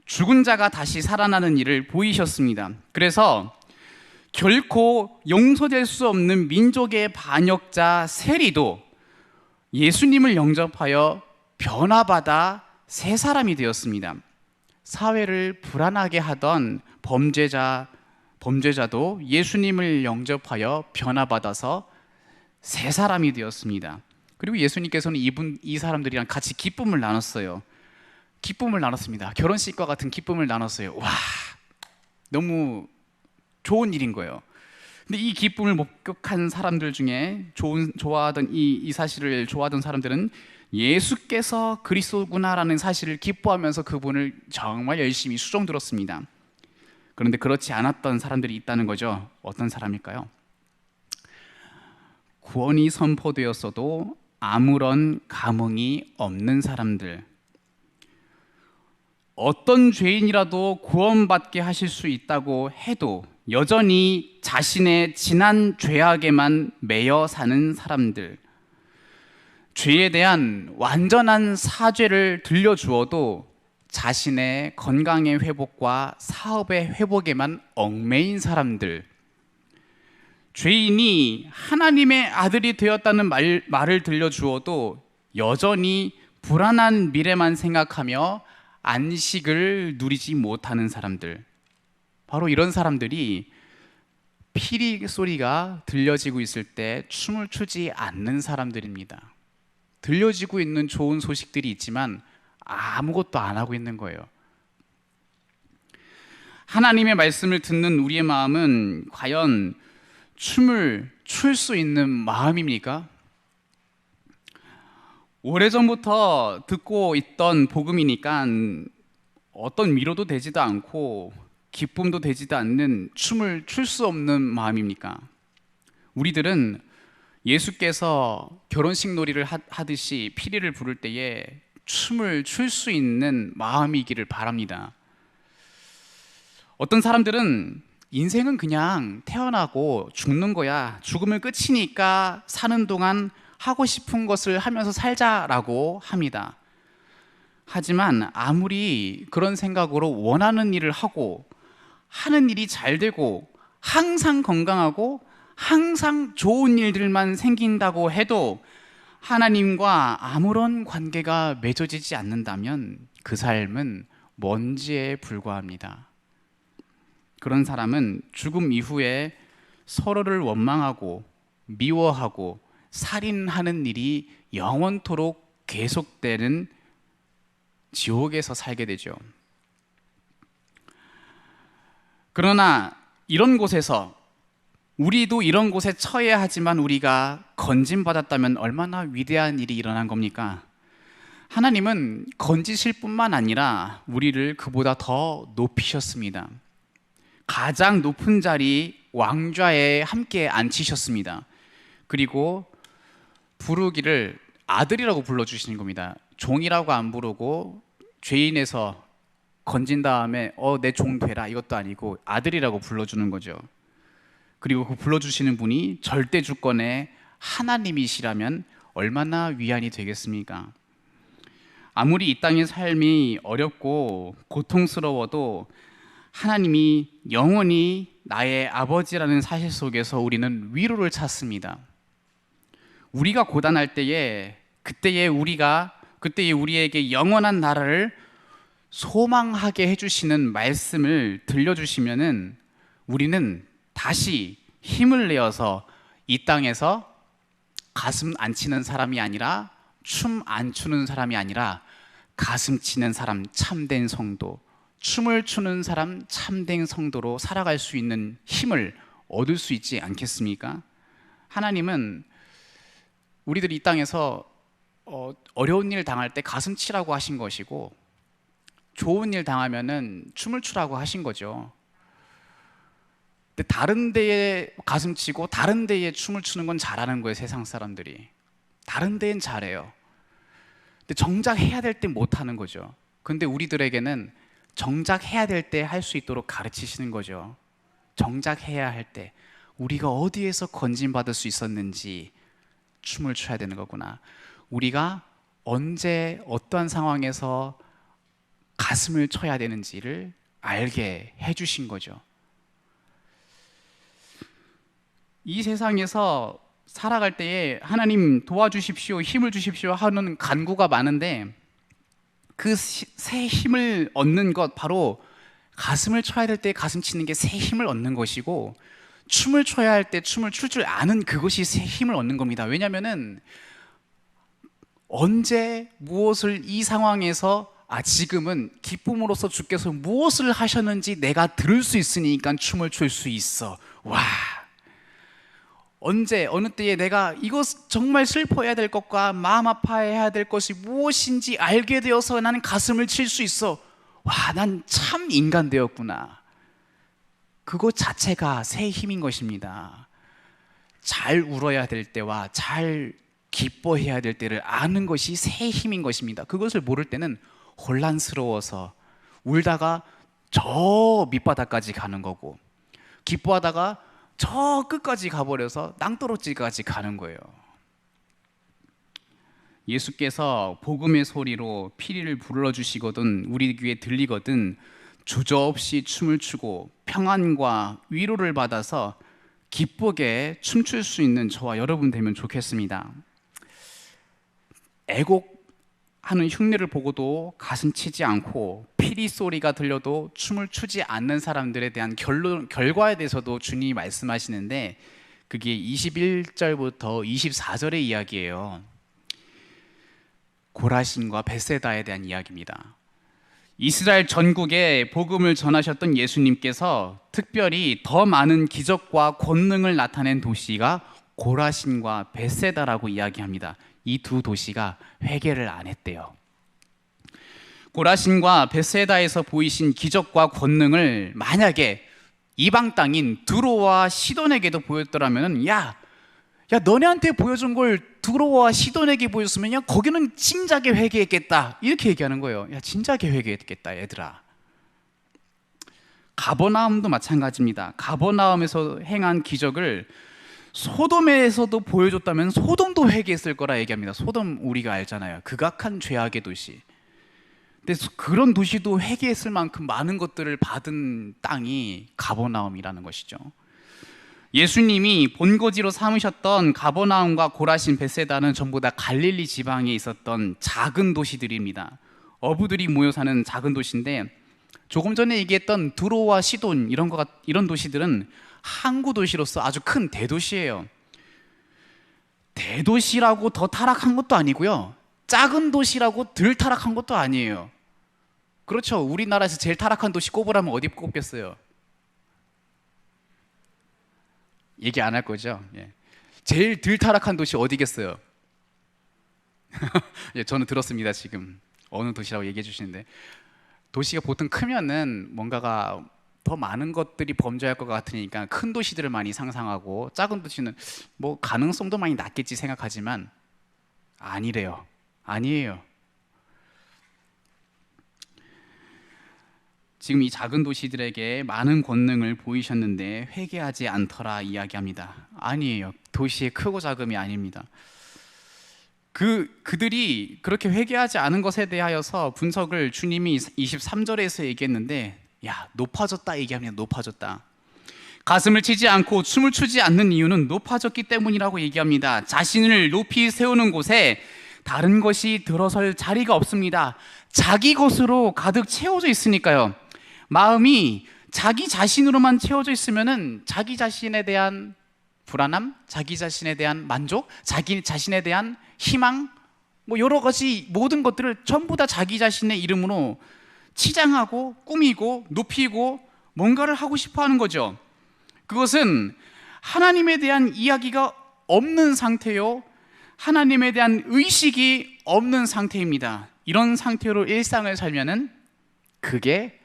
죽은 자가 다시 살아나는 일을 보이셨습니다. 그래서 결코 용서될 수 없는 민족의 반역자 세리도 예수님을 영접하여 변화받아 새 사람이 되었습니다. 사회를 불안하게 하던 범죄자도 예수님을 영접하여 변화받아서 새 사람이 되었습니다. 그리고 예수님께서는 이 사람들이랑 같이 기쁨을 나눴어요. 기쁨을 나눴습니다. 결혼식과 같은 기쁨을 나눴어요. 와, 너무 좋은 일인 거예요. 근데 이 기쁨을 목격한 사람들 중에 좋아하던 이 사실을 좋아하던 사람들은 예수께서 그리스도구나라는 사실을 기뻐하면서 그분을 정말 열심히 수종 들었습니다. 그런데 그렇지 않았던 사람들이 있다는 거죠. 어떤 사람일까요? 구원이 선포되었어도 아무런 감흥이 없는 사람들. 어떤 죄인이라도 구원받게 하실 수 있다고 해도 여전히 자신의 지난 죄악에만 매여 사는 사람들. 죄에 대한 완전한 사죄를 들려주어도 자신의 건강의 회복과 사업의 회복에만 얽매인 사람들. 죄인이 하나님의 아들이 되었다는 말을 들려주어도 여전히 불안한 미래만 생각하며 안식을 누리지 못하는 사람들. 바로 이런 사람들이 피리 소리가 들려지고 있을 때 춤을 추지 않는 사람들입니다. 들려지고 있는 좋은 소식들이 있지만 아무것도 안 하고 있는 거예요. 하나님의 말씀을 듣는 우리의 마음은 과연 춤을 출 수 있는 마음입니까? 오래전부터 듣고 있던 복음이니까 어떤 위로도 되지도 않고 기쁨도 되지도 않는 춤을 출 수 없는 마음입니까? 우리들은 예수께서 결혼식 놀이를 하듯이 피리를 부를 때에 춤을 출 수 있는 마음이기를 바랍니다. 어떤 사람들은 인생은 그냥 태어나고 죽는 거야. 죽으면 끝이니까 사는 동안 하고 싶은 것을 하면서 살자라고 합니다. 하지만 아무리 그런 생각으로 원하는 일을 하고 하는 일이 잘 되고 항상 건강하고 항상 좋은 일들만 생긴다고 해도 하나님과 아무런 관계가 맺어지지 않는다면 그 삶은 먼지에 불과합니다. 그런 사람은 죽음 이후에 서로를 원망하고 미워하고 살인하는 일이 영원토록 계속되는 지옥에서 살게 되죠. 그러나 이런 곳에서 우리도 이런 곳에 처해야 하지만 우리가 건진받았다면 얼마나 위대한 일이 일어난 겁니까? 하나님은 건지실 뿐만 아니라 우리를 그보다 더 높이셨습니다. 가장 높은 자리 왕좌에 함께 앉히셨습니다. 그리고 부르기를 아들이라고 불러주시는 겁니다. 종이라고 안 부르고 죄인에서 건진 다음에 내 종 되라 이것도 아니고 아들이라고 불러주는 거죠. 그리고 그 불러주시는 분이 절대 주권의 하나님이시라면 얼마나 위안이 되겠습니까? 아무리 이 땅의 삶이 어렵고 고통스러워도 하나님이 영원히 나의 아버지라는 사실 속에서 우리는 위로를 찾습니다. 우리가 고단할 때에 그때에 우리에게 영원한 나라를 소망하게 해주시는 말씀을 들려주시면은 우리는 다시 힘을 내어서 이 땅에서 가슴 안 치는 사람이 아니라 춤 안 추는 사람이 아니라 가슴 치는 사람 참된 성도, 춤을 추는 사람 참된 성도로 살아갈 수 있는 힘을 얻을 수 있지 않겠습니까? 하나님은 우리들이 이 땅에서 어려운 일 당할 때 가슴 치라고 하신 것이고, 좋은 일 당하면은 춤을 추라고 하신 거죠. 근데 다른 데에 가슴 치고 다른 데에 춤을 추는 건 잘하는 거예요, 세상 사람들이. 다른 데엔 잘해요. 근데 정작 해야 될 때 못하는 거죠. 근데 우리들에게는 정작 해야 될 때 할 수 있도록 가르치시는 거죠. 정작 해야 할 때 우리가 어디에서 건진받을 수 있었는지 춤을 춰야 되는 거구나. 우리가 언제 어떠한 상황에서 가슴을 쳐야 되는지를 알게 해주신 거죠. 이 세상에서 살아갈 때에 하나님 도와주십시오, 힘을 주십시오 하는 간구가 많은데, 그 새 힘을 얻는 것, 바로 가슴을 쳐야 될 때 가슴 치는 게 새 힘을 얻는 것이고, 춤을 춰야 할 때 춤을 출 줄 아는 그것이 새 힘을 얻는 겁니다. 왜냐하면은 언제 무엇을 이 상황에서 지금은 기쁨으로써 주께서 무엇을 하셨는지 내가 들을 수 있으니까 춤을 출 수 있어. 와, 언제 어느 때에 내가 이것 정말 슬퍼해야 될 것과 마음 아파해야 될 것이 무엇인지 알게 되어서 나는 가슴을 칠 수 있어. 와, 난 참 인간 되었구나. 그것 자체가 새 힘인 것입니다. 잘 울어야 될 때와 잘 기뻐해야 될 때를 아는 것이 새 힘인 것입니다. 그것을 모를 때는 혼란스러워서 울다가 저 밑바닥까지 가는 거고, 기뻐하다가 저 끝까지 가버려서 땅떨어지기까지 가는 거예요. 예수께서 복음의 소리로 피리를 불러주시거든 우리 귀에 들리거든 주저없이 춤을 추고 평안과 위로를 받아서 기쁘게 춤출 수 있는 저와 여러분 되면 좋겠습니다. 애곡하는 흉내를 보고도 가슴 치지 않고 피리 소리가 들려도 춤을 추지 않는 사람들에 대한 결과에 대해서도 주님이 말씀하시는데, 그게 21절부터 24절의 이야기예요. 고라신과 벳세다에 대한 이야기입니다. 이스라엘 전국에 복음을 전하셨던 예수님께서 특별히 더 많은 기적과 권능을 나타낸 도시가 고라신과 벳세다라고 이야기합니다. 이 두 도시가 회개를 안 했대요. 고라신과 벳세다에서 보이신 기적과 권능을 만약에 이방 땅인 두로와 시돈에게도 보였더라면, 야 너네한테 보여준 걸 두로와 시돈에게 보였으면 거기는 진작에 회개했겠다, 이렇게 얘기하는 거예요. 야, 진작에 회개했겠다 얘들아. 가버나움도 마찬가지입니다. 가버나움에서 행한 기적을 소돔에서도 보여줬다면 소돔도 회개했을 거라 얘기합니다. 소돔 우리가 알잖아요. 극악한 죄악의 도시. 근데 그런 도시도 회개했을 만큼 많은 것들을 받은 땅이 가버나움이라는 것이죠. 예수님이 본거지로 삼으셨던 가버나움과 고라신, 벳세다는 전부 다 갈릴리 지방에 있었던 작은 도시들입니다. 어부들이 모여 사는 작은 도시인데, 조금 전에 얘기했던 두로와 시돈 이런 도시들은 항구 도시로서 아주 큰 대도시예요. 대도시라고 더 타락한 것도 아니고요, 작은 도시라고 덜 타락한 것도 아니에요. 그렇죠. 우리나라에서 제일 타락한 도시 꼽으라면 어디 꼽겠어요? 얘기 안 할 거죠? 예. 제일 덜 타락한 도시 어디겠어요? 예, 저는 들었습니다. 지금 어느 도시라고 얘기해 주시는데, 도시가 보통 크면은 뭔가가 더 많은 것들이 범죄할 것 같으니까 큰 도시들을 많이 상상하고, 작은 도시는 뭐 가능성도 많이 낮겠지 생각하지만 아니래요. 아니에요. 지금 이 작은 도시들에게 많은 권능을 보이셨는데 회개하지 않더라 이야기합니다. 아니에요. 도시의 크고 작음이 아닙니다. 그들이 그렇게 회개하지 않은 것에 대하여서 분석을 주님이 23절에서 얘기했는데, 야, 높아졌다 얘기합니다. 높아졌다. 가슴을 치지 않고 춤을 추지 않는 이유는 높아졌기 때문이라고 얘기합니다. 자신을 높이 세우는 곳에 다른 것이 들어설 자리가 없습니다. 자기 것으로 가득 채워져 있으니까요. 마음이 자기 자신으로만 채워져 있으면은 자기 자신에 대한 불안함, 자기 자신에 대한 만족, 자기 자신에 대한 희망, 뭐 여러 가지 모든 것들을 전부 다 자기 자신의 이름으로 치장하고 꾸미고 높이고 뭔가를 하고 싶어 하는 거죠. 그것은 하나님에 대한 이야기가 없는 상태요, 하나님에 대한 의식이 없는 상태입니다. 이런 상태로 일상을 살면은 그게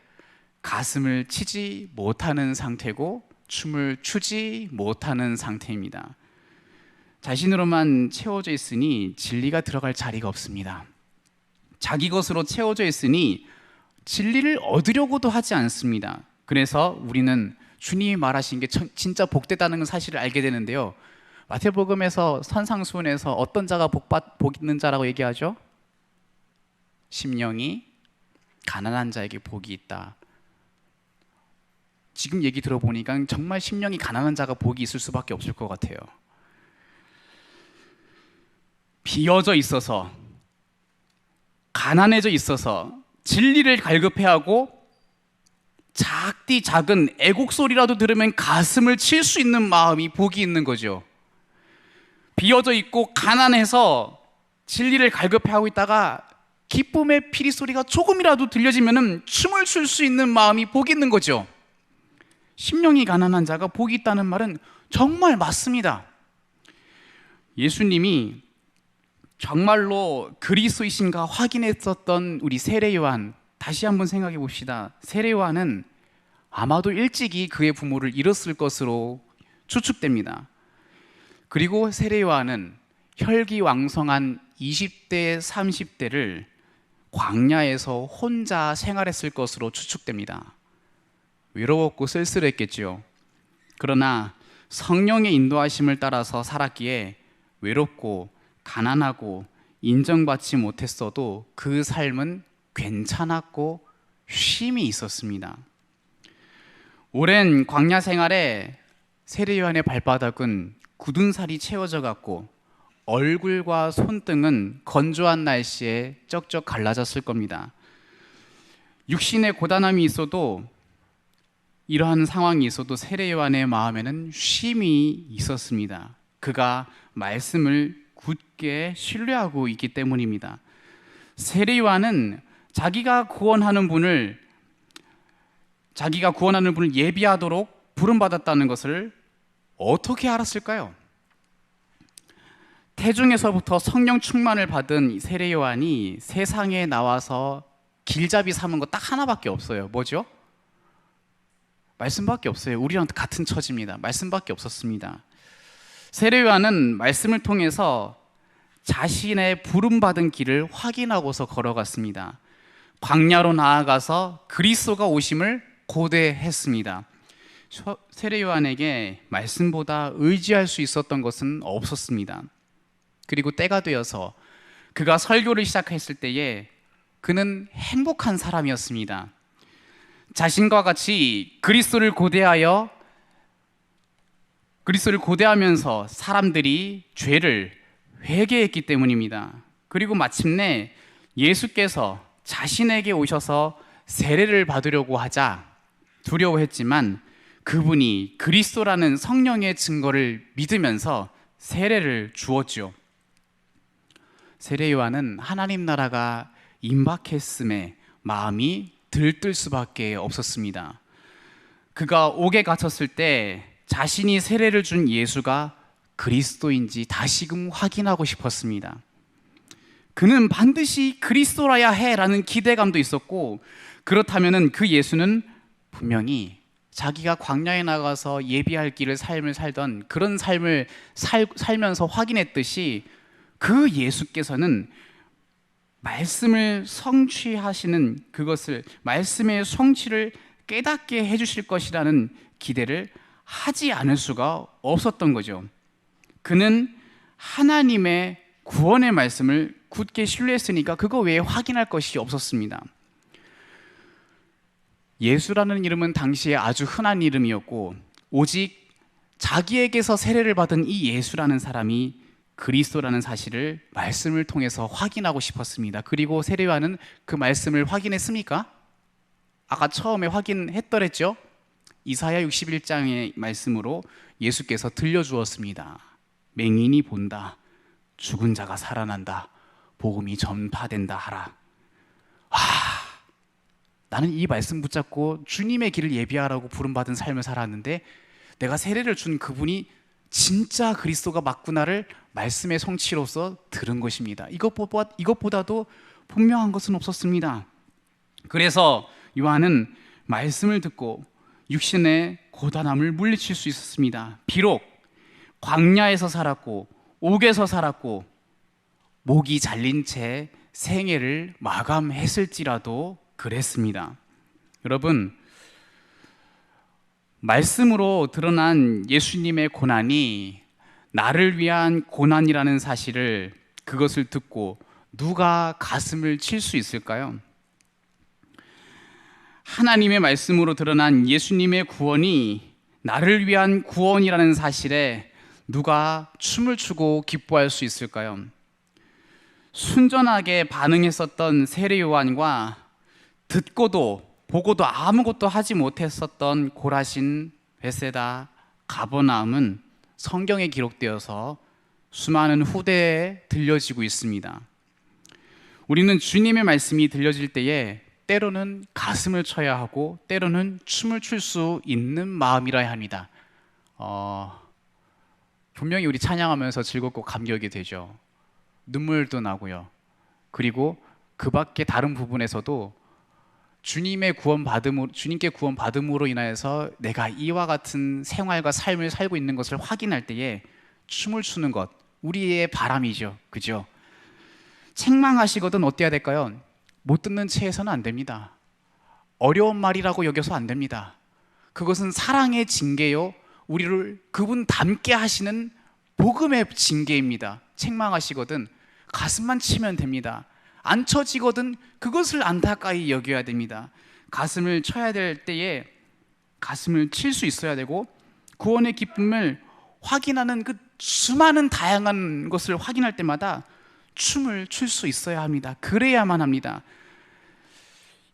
가슴을 치지 못하는 상태고 춤을 추지 못하는 상태입니다. 자신으로만 채워져 있으니 진리가 들어갈 자리가 없습니다. 자기 것으로 채워져 있으니 진리를 얻으려고도 하지 않습니다. 그래서 우리는 주님이 말하신 게 진짜 복되다는 사실을 알게 되는데요. 마태복음에서 선상수훈에서 어떤 자가 복 있는 자라고 얘기하죠? 심령이 가난한 자에게 복이 있다. 지금 얘기 들어보니까 정말 심령이 가난한 자가 복이 있을 수밖에 없을 것 같아요. 비어져 있어서, 가난해져 있어서 진리를 갈급해하고 작디 작은 애곡 소리라도 들으면 가슴을 칠 수 있는 마음이 복이 있는 거죠. 비어져 있고 가난해서 진리를 갈급해하고 있다가 기쁨의 피리 소리가 조금이라도 들려지면 춤을 출 수 있는 마음이 복이 있는 거죠. 심령이 가난한 자가 복이 있다는 말은 정말 맞습니다. 예수님이 정말로 그리스도이신가 확인했었던 우리 세례 요한, 다시 한번 생각해 봅시다. 세례 요한은 아마도 일찍이 그의 부모를 잃었을 것으로 추측됩니다. 그리고 세례 요한은 혈기왕성한 20대, 30대를 광야에서 혼자 생활했을 것으로 추측됩니다. 외로웠고 쓸쓸했겠지요. 그러나 성령의 인도하심을 따라서 살았기에 외롭고 가난하고 인정받지 못했어도 그 삶은 괜찮았고 쉼이 있었습니다. 오랜 광야 생활에 세례 요한의 발바닥은 굳은 살이 채워져 갔고 얼굴과 손등은 건조한 날씨에 쩍쩍 갈라졌을 겁니다. 육신의 고단함이 있어도, 이러한 상황이 있어도 세례 요한의 마음에는 쉼이 있었습니다. 그가 말씀을 굳게 신뢰하고 있기 때문입니다. 세례 요한은 자기가 구원하는 분을 예비하도록 부름받았다는 것을 어떻게 알았을까요? 태중에서부터 성령 충만을 받은 세례 요한이 세상에 나와서 길잡이 삼은 거 딱 하나밖에 없어요. 뭐죠? 말씀밖에 없어요. 우리랑 같은 처지입니다. 말씀밖에 없었습니다. 세례 요한은 말씀을 통해서 자신의 부름받은 길을 확인하고서 걸어갔습니다. 광야로 나아가서 그리스도가 오심을 고대했습니다. 세례 요한에게 말씀보다 의지할 수 있었던 것은 없었습니다. 그리고 때가 되어서 그가 설교를 시작했을 때에 그는 행복한 사람이었습니다. 자신과 같이 그리스도를 고대하면서 사람들이 죄를 회개했기 때문입니다. 그리고 마침내 예수께서 자신에게 오셔서 세례를 받으려고 하자 두려워했지만 그분이 그리스도라는 성령의 증거를 믿으면서 세례를 주었죠. 세례 요한은 하나님 나라가 임박했음에 마음이 들뜰 수밖에 없었습니다. 그가 옥에 갇혔을 때 자신이 세례를 준 예수가 그리스도인지 다시금 확인하고 싶었습니다. 그는 반드시 그리스도라야 해라는 기대감도 있었고, 그렇다면 그 예수는 분명히 자기가 광야에 나가서 예비할 길을 삶을 살던 그런 삶을 살면서 확인했듯이 그 예수께서는 말씀을 성취하시는 그것을, 말씀의 성취를 깨닫게 해주실 것이라는 기대를 하지 않을 수가 없었던 거죠. 그는 하나님의 구원의 말씀을 굳게 신뢰했으니까 그거 외에 확인할 것이 없었습니다. 예수라는 이름은 당시에 아주 흔한 이름이었고, 오직 자기에게서 세례를 받은 이 예수라는 사람이 그리스도라는 사실을 말씀을 통해서 확인하고 싶었습니다. 그리고 세례 요한은 그 말씀을 확인했습니까? 아까 처음에 확인했더랬죠? 이사야 61장의 말씀으로 예수께서 들려주었습니다. 맹인이 본다, 죽은 자가 살아난다, 복음이 전파된다 하라. 나는 이 말씀 붙잡고 주님의 길을 예비하라고 부름받은 삶을 살았는데 내가 세례를 준 그분이 진짜 그리스도가 맞구나를 말씀의 성취로서 들은 것입니다. 이것보다도 분명한 것은 없었습니다. 그래서 요한은 말씀을 듣고 육신의 고단함을 물리칠 수 있었습니다. 비록 광야에서 살았고 옥에서 살았고 목이 잘린 채 생애를 마감했을지라도 그랬습니다. 여러분, 말씀으로 드러난 예수님의 고난이 나를 위한 고난이라는 사실을, 그것을 듣고 누가 가슴을 칠 수 있을까요? 하나님의 말씀으로 드러난 예수님의 구원이 나를 위한 구원이라는 사실에 누가 춤을 추고 기뻐할 수 있을까요? 순전하게 반응했었던 세례 요한과 듣고도 보고도 아무것도 하지 못했었던 고라신, 베세다, 가버나움은 성경에 기록되어서 수많은 후대에 들려지고 있습니다. 우리는 주님의 말씀이 들려질 때에 때로는 가슴을 쳐야 하고 때로는 춤을 출 수 있는 마음이라야 합니다. 분명히 우리 찬양하면서 즐겁고 감격이 되죠. 눈물도 나고요. 그리고 그 밖에 다른 부분에서도 주님께 구원받음으로 인하여서 내가 이와 같은 생활과 삶을 살고 있는 것을 확인할 때에 춤을 추는 것, 우리의 바람이죠. 그죠? 책망하시거든 어때야 될까요? 못 듣는 채에서는 안 됩니다. 어려운 말이라고 여겨서 안 됩니다. 그것은 사랑의 징계요, 우리를 그분 닮게 하시는 복음의 징계입니다. 책망하시거든 가슴만 치면 됩니다. 안 쳐지거든 그것을 안타까이 여겨야 됩니다. 가슴을 쳐야 될 때에 가슴을 칠 수 있어야 되고, 구원의 기쁨을 확인하는 그 수많은 다양한 것을 확인할 때마다 춤을 출 수 있어야 합니다. 그래야만 합니다.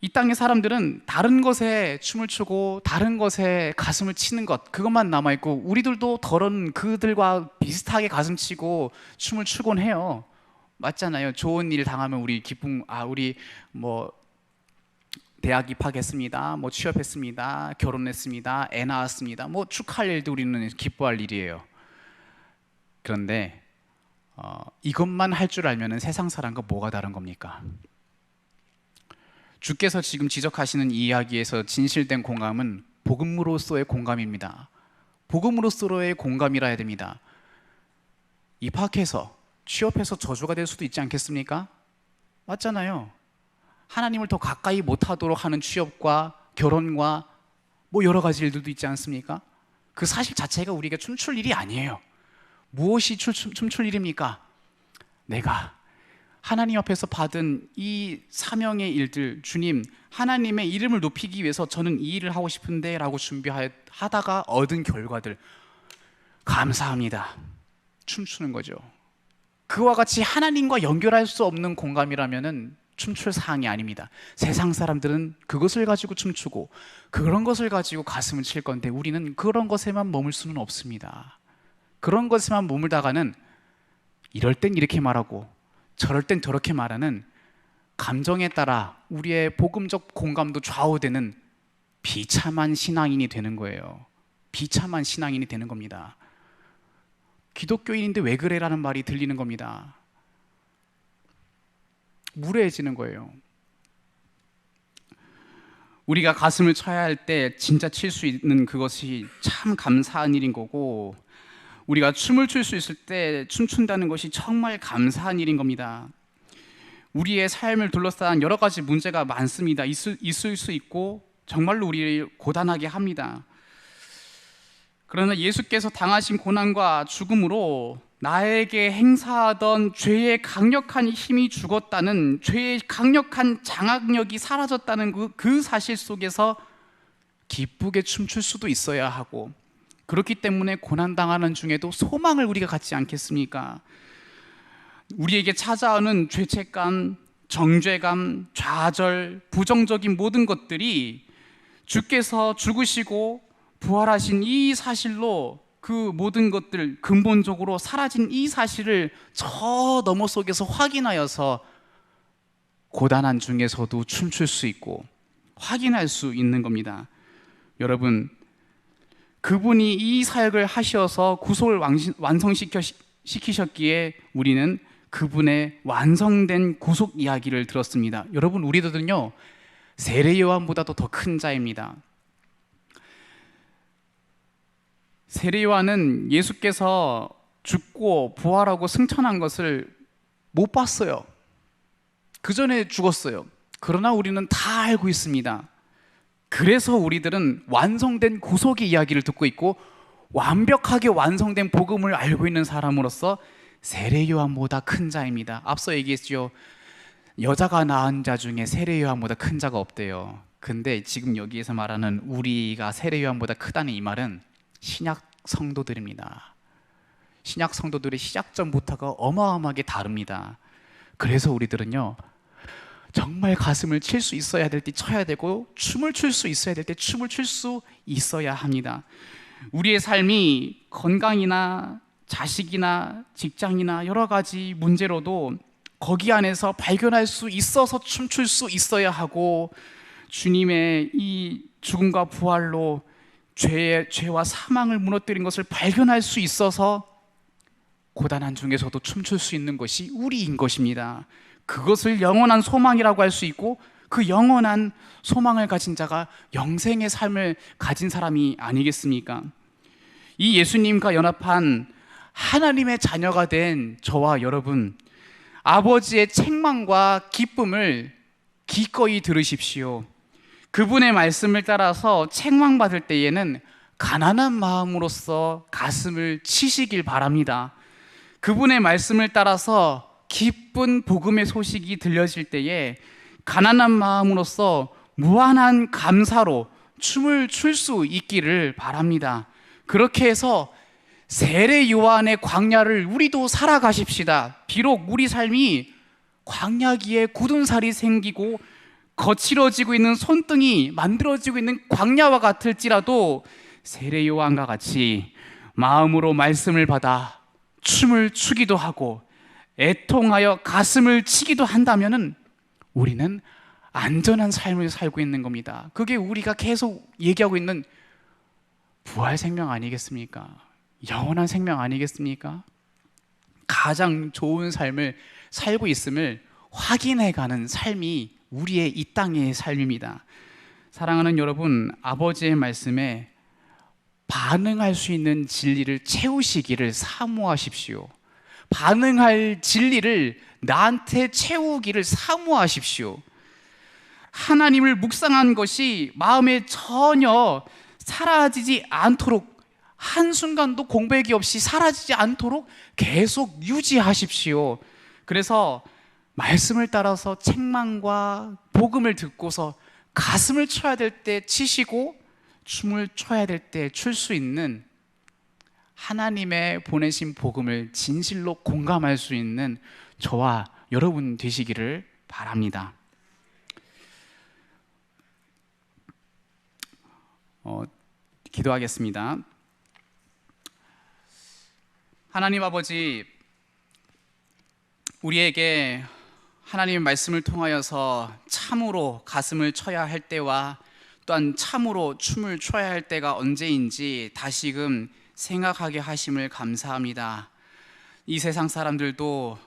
이 땅의 사람들은 다른 것에 춤을 추고 다른 것에 가슴을 치는 것, 그것만 남아있고, 우리들도 더러운 그들과 비슷하게 가슴 치고 춤을 추곤 해요. 맞잖아요. 좋은 일 당하면 우리 우리 대학 입학했습니다, 취업했습니다, 결혼했습니다, 애 낳았습니다, 축하할 일도 우리는 기뻐할 일이에요. 그런데 이것만 할 줄 알면 세상 사람과 뭐가 다른 겁니까? 주께서 지금 지적하시는 이 이야기에서 진실된 공감은 복음으로서의 공감입니다. 복음으로서의 공감이라 해야 됩니다. 입학해서 취업해서 저주가 될 수도 있지 않겠습니까? 맞잖아요. 하나님을 더 가까이 못하도록 하는 취업과 결혼과 여러 가지 일들도 있지 않습니까? 그 사실 자체가 우리가 춤출 일이 아니에요. 무엇이 춤출 일입니까? 내가 하나님 앞에서 받은 이 사명의 일들, 주님, 하나님의 이름을 높이기 위해서 저는 이 일을 하고 싶은데 라고 준비하다가 얻은 결과들, 감사합니다. 춤추는 거죠. 그와 같이 하나님과 연결할 수 없는 공감이라면 춤출 사항이 아닙니다. 세상 사람들은 그것을 가지고 춤추고 그런 것을 가지고 가슴을 칠 건데, 우리는 그런 것에만 머물 수는 없습니다. 그런 것에만 머물다가는 이럴 땐 이렇게 말하고 저럴 땐 저렇게 말하는, 감정에 따라 우리의 복음적 공감도 좌우되는 비참한 신앙인이 되는 거예요. 비참한 신앙인이 되는 겁니다. 기독교인인데 왜 그래라는 말이 들리는 겁니다. 무례해지는 거예요. 우리가 가슴을 쳐야 할 때 진짜 칠 수 있는 그것이 참 감사한 일인 거고, 우리가 춤을 출 수 있을 때 춤춘다는 것이 정말 감사한 일인 겁니다. 우리의 삶을 둘러싼 여러 가지 문제가 많습니다. 있을 수 있고 정말로 우리를 고단하게 합니다. 그러나 예수께서 당하신 고난과 죽음으로 나에게 행사하던 죄의 강력한 힘이 죽었다는, 죄의 강력한 장악력이 사라졌다는 그 사실 속에서 기쁘게 춤출 수도 있어야 하고, 그렇기 때문에 고난당하는 중에도 소망을 우리가 갖지 않겠습니까? 우리에게 찾아오는 죄책감, 정죄감, 좌절, 부정적인 모든 것들이 주께서 죽으시고 부활하신 이 사실로 그 모든 것들 근본적으로 사라진 이 사실을 저 너머 속에서 확인하여서 고단한 중에서도 춤출 수 있고 확인할 수 있는 겁니다. 여러분, 그분이 이 사역을 하셔서 구속을 완성시키셨기에 우리는 그분의 완성된 구속 이야기를 들었습니다. 여러분, 우리들은요 세례 요한보다도 더 큰 자입니다. 세례 요한은 예수께서 죽고 부활하고 승천한 것을 못 봤어요. 그 전에 죽었어요. 그러나 우리는 다 알고 있습니다. 그래서 우리들은 완성된 구속의 이야기를 듣고 있고 완벽하게 완성된 복음을 알고 있는 사람으로서 세례 요한보다 큰 자입니다. 앞서 얘기했죠. 여자가 낳은 자 중에 세례 요한보다 큰 자가 없대요. 근데 지금 여기에서 말하는 우리가 세례 요한보다 크다는 이 말은 신약 성도들입니다. 신약 성도들의 시작점부터가 어마어마하게 다릅니다. 그래서 우리들은요 정말 가슴을 칠 수 있어야 될 때 쳐야 되고 춤을 출 수 있어야 될 때 춤을 출 수 있어야 합니다. 우리의 삶이 건강이나 자식이나 직장이나 여러 가지 문제로도 거기 안에서 발견할 수 있어서 춤출 수 있어야 하고, 주님의 이 죽음과 부활로 죄와 사망을 무너뜨린 것을 발견할 수 있어서 고단한 중에서도 춤출 수 있는 것이 우리인 것입니다. 그것을 영원한 소망이라고 할 수 있고, 그 영원한 소망을 가진 자가 영생의 삶을 가진 사람이 아니겠습니까? 이 예수님과 연합한 하나님의 자녀가 된 저와 여러분, 아버지의 책망과 기쁨을 기꺼이 들으십시오. 그분의 말씀을 따라서 책망받을 때에는 가난한 마음으로서 가슴을 치시길 바랍니다. 그분의 말씀을 따라서 기쁜 복음의 소식이 들려질 때에 가난한 마음으로서 무한한 감사로 춤을 출 수 있기를 바랍니다. 그렇게 해서 세례 요한의 광야를 우리도 살아가십시다. 비록 우리 삶이 광야기에 굳은 살이 생기고 거칠어지고 있는 손등이 만들어지고 있는 광야와 같을지라도 세례 요한과 같이 마음으로 말씀을 받아 춤을 추기도 하고 애통하여 가슴을 치기도 한다면은 우리는 안전한 삶을 살고 있는 겁니다. 그게 우리가 계속 얘기하고 있는 부활 생명 아니겠습니까? 영원한 생명 아니겠습니까? 가장 좋은 삶을 살고 있음을 확인해가는 삶이 우리의 이 땅의 삶입니다. 사랑하는 여러분, 아버지의 말씀에 반응할 수 있는 진리를 채우시기를 사모하십시오. 반응할 진리를 나한테 채우기를 사모하십시오. 하나님을 묵상한 것이 마음에 전혀 사라지지 않도록, 한순간도 공백이 없이 사라지지 않도록 계속 유지하십시오. 그래서 말씀을 따라서 책망과 복음을 듣고서 가슴을 쳐야 될 때 치시고 춤을 춰야 될 때 출 수 있는, 하나님의 보내신 복음을 진실로 공감할 수 있는 저와 여러분 되시기를 바랍니다. 기도하겠습니다. 하나님 아버지, 우리에게 하나님의 말씀을 통하여서 참으로 가슴을 쳐야 할 때와 또한 참으로 춤을 춰야 할 때가 언제인지 다시금 생각하게 하심을 감사합니다. 이 세상 사람들도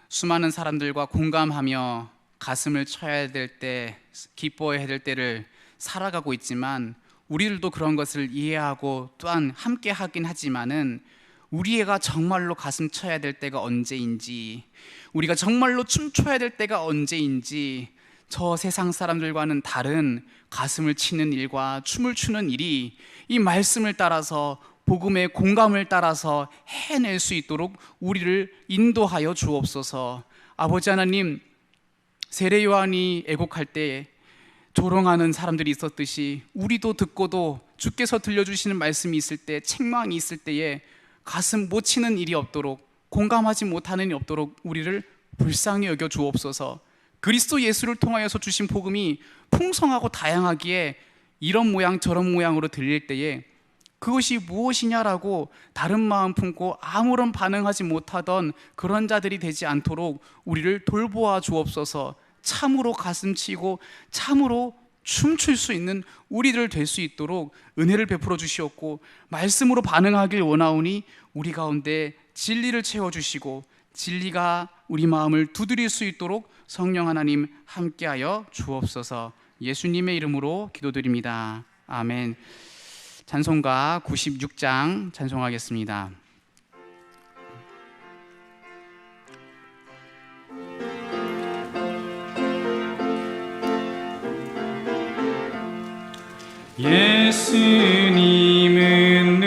수많은 사람들과 공감하며 가슴을 쳐야 될 때, 기뻐해야 될 때를 살아가고 있지만 우리들도 그런 것을 이해하고 또한 함께 하긴 하지만은 우리가 정말로 가슴 쳐야 될 때가 언제인지, 우리가 정말로 춤춰야 될 때가 언제인지, 저 세상 사람들과는 다른 가슴을 치는 일과 춤을 추는 일이 이 말씀을 따라서, 복음의 공감을 따라서 해낼 수 있도록 우리를 인도하여 주옵소서. 아버지 하나님, 세례 요한이 애곡할 때 조롱하는 사람들이 있었듯이 우리도 듣고도 주께서 들려주시는 말씀이 있을 때, 책망이 있을 때에 가슴 못 치는 일이 없도록, 공감하지 못하는 일이 없도록 우리를 불쌍히 여겨 주옵소서. 그리스도 예수를 통하여서 주신 복음이 풍성하고 다양하기에 이런 모양 저런 모양으로 들릴 때에 그것이 무엇이냐라고 다른 마음 품고 아무런 반응하지 못하던 그런 자들이 되지 않도록 우리를 돌보아 주옵소서. 참으로 가슴 치고 참으로 춤출 수 있는 우리들 될 수 있도록 은혜를 베풀어 주시었고, 말씀으로 반응하길 원하오니 우리 가운데 진리를 채워주시고 진리가 우리 마음을 두드릴 수 있도록 성령 하나님 함께하여 주옵소서. 예수님의 이름으로 기도드립니다. 아멘. 찬송가 96장 찬송하겠습니다. 예수님은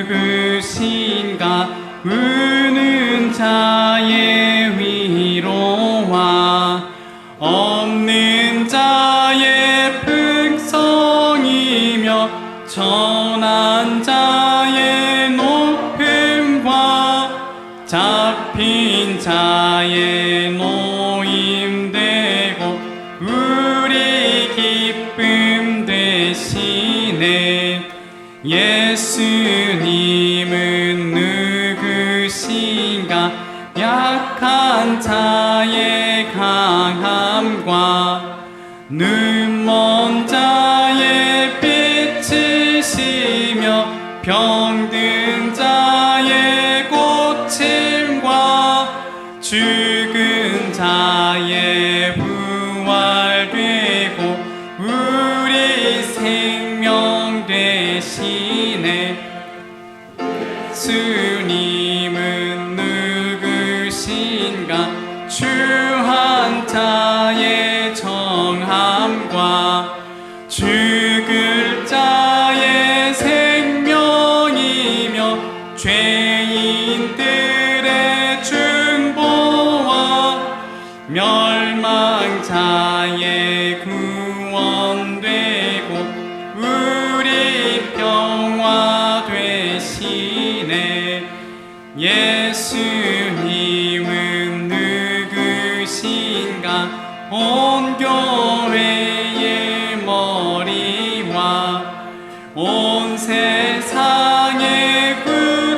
누구신가? 우는 자의 위로와 없는 자의 백성이며 전한 자의 높음과 잡힌 자의 노임되고 우리 기쁨 되시네. 예수님은 누구신가? 약한 자의 강함과 눈먼 자의 빛이시며 병든 자의 고침과 죽은 자의 부활되고 우리 생명 되시네. 주님은 누구신가? 주한 자의 정함과 죽을 자의 생명이며 죄인들의 중보와 멸망자의 구원되고 우리 평화 되시네. 예수님은 누구신가? 온 교회의 머리와 온 세상의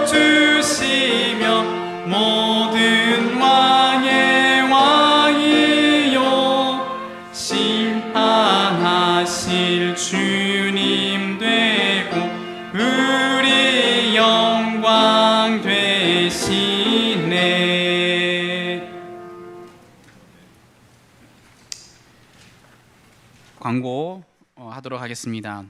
구주시며 모든 왕의 왕이요 심판하실 주님 되고 우리 영광 되시네. 광고 하도록 하겠습니다.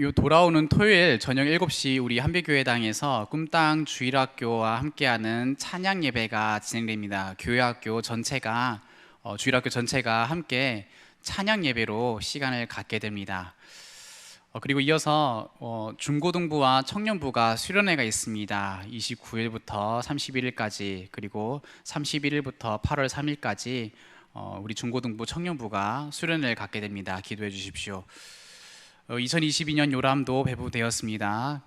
요 돌아오는 토요일 저녁 7시 우리 한빛교회당에서 꿈땅 주일학교와 함께하는 찬양 예배가 진행됩니다. 교회학교 전체가 주일학교 전체가 함께 찬양 예배로 시간을 갖게 됩니다. 그리고 이어서 중고등부와 청년부가 수련회가 있습니다. 29일부터 31일까지, 그리고 31일부터 8월 3일까지 우리 중고등부 청년부가 수련회를 갖게 됩니다. 기도해 주십시오. 2022년 요람도 배부되었습니다.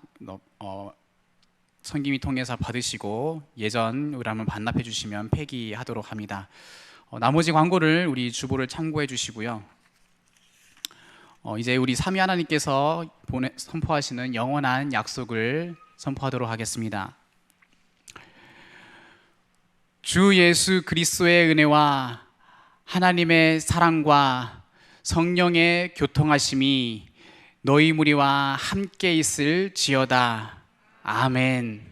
선김이 통해서 받으시고 예전 요람을 반납해 주시면 폐기하도록 합니다. 나머지 광고를 우리 주보를 참고해 주시고요. 이제 우리 삼위 하나님께서 선포하시는 영원한 약속을 선포하도록 하겠습니다. 주 예수 그리스도의 은혜와 하나님의 사랑과 성령의 교통하심이 너희 무리와 함께 있을지어다. 아멘.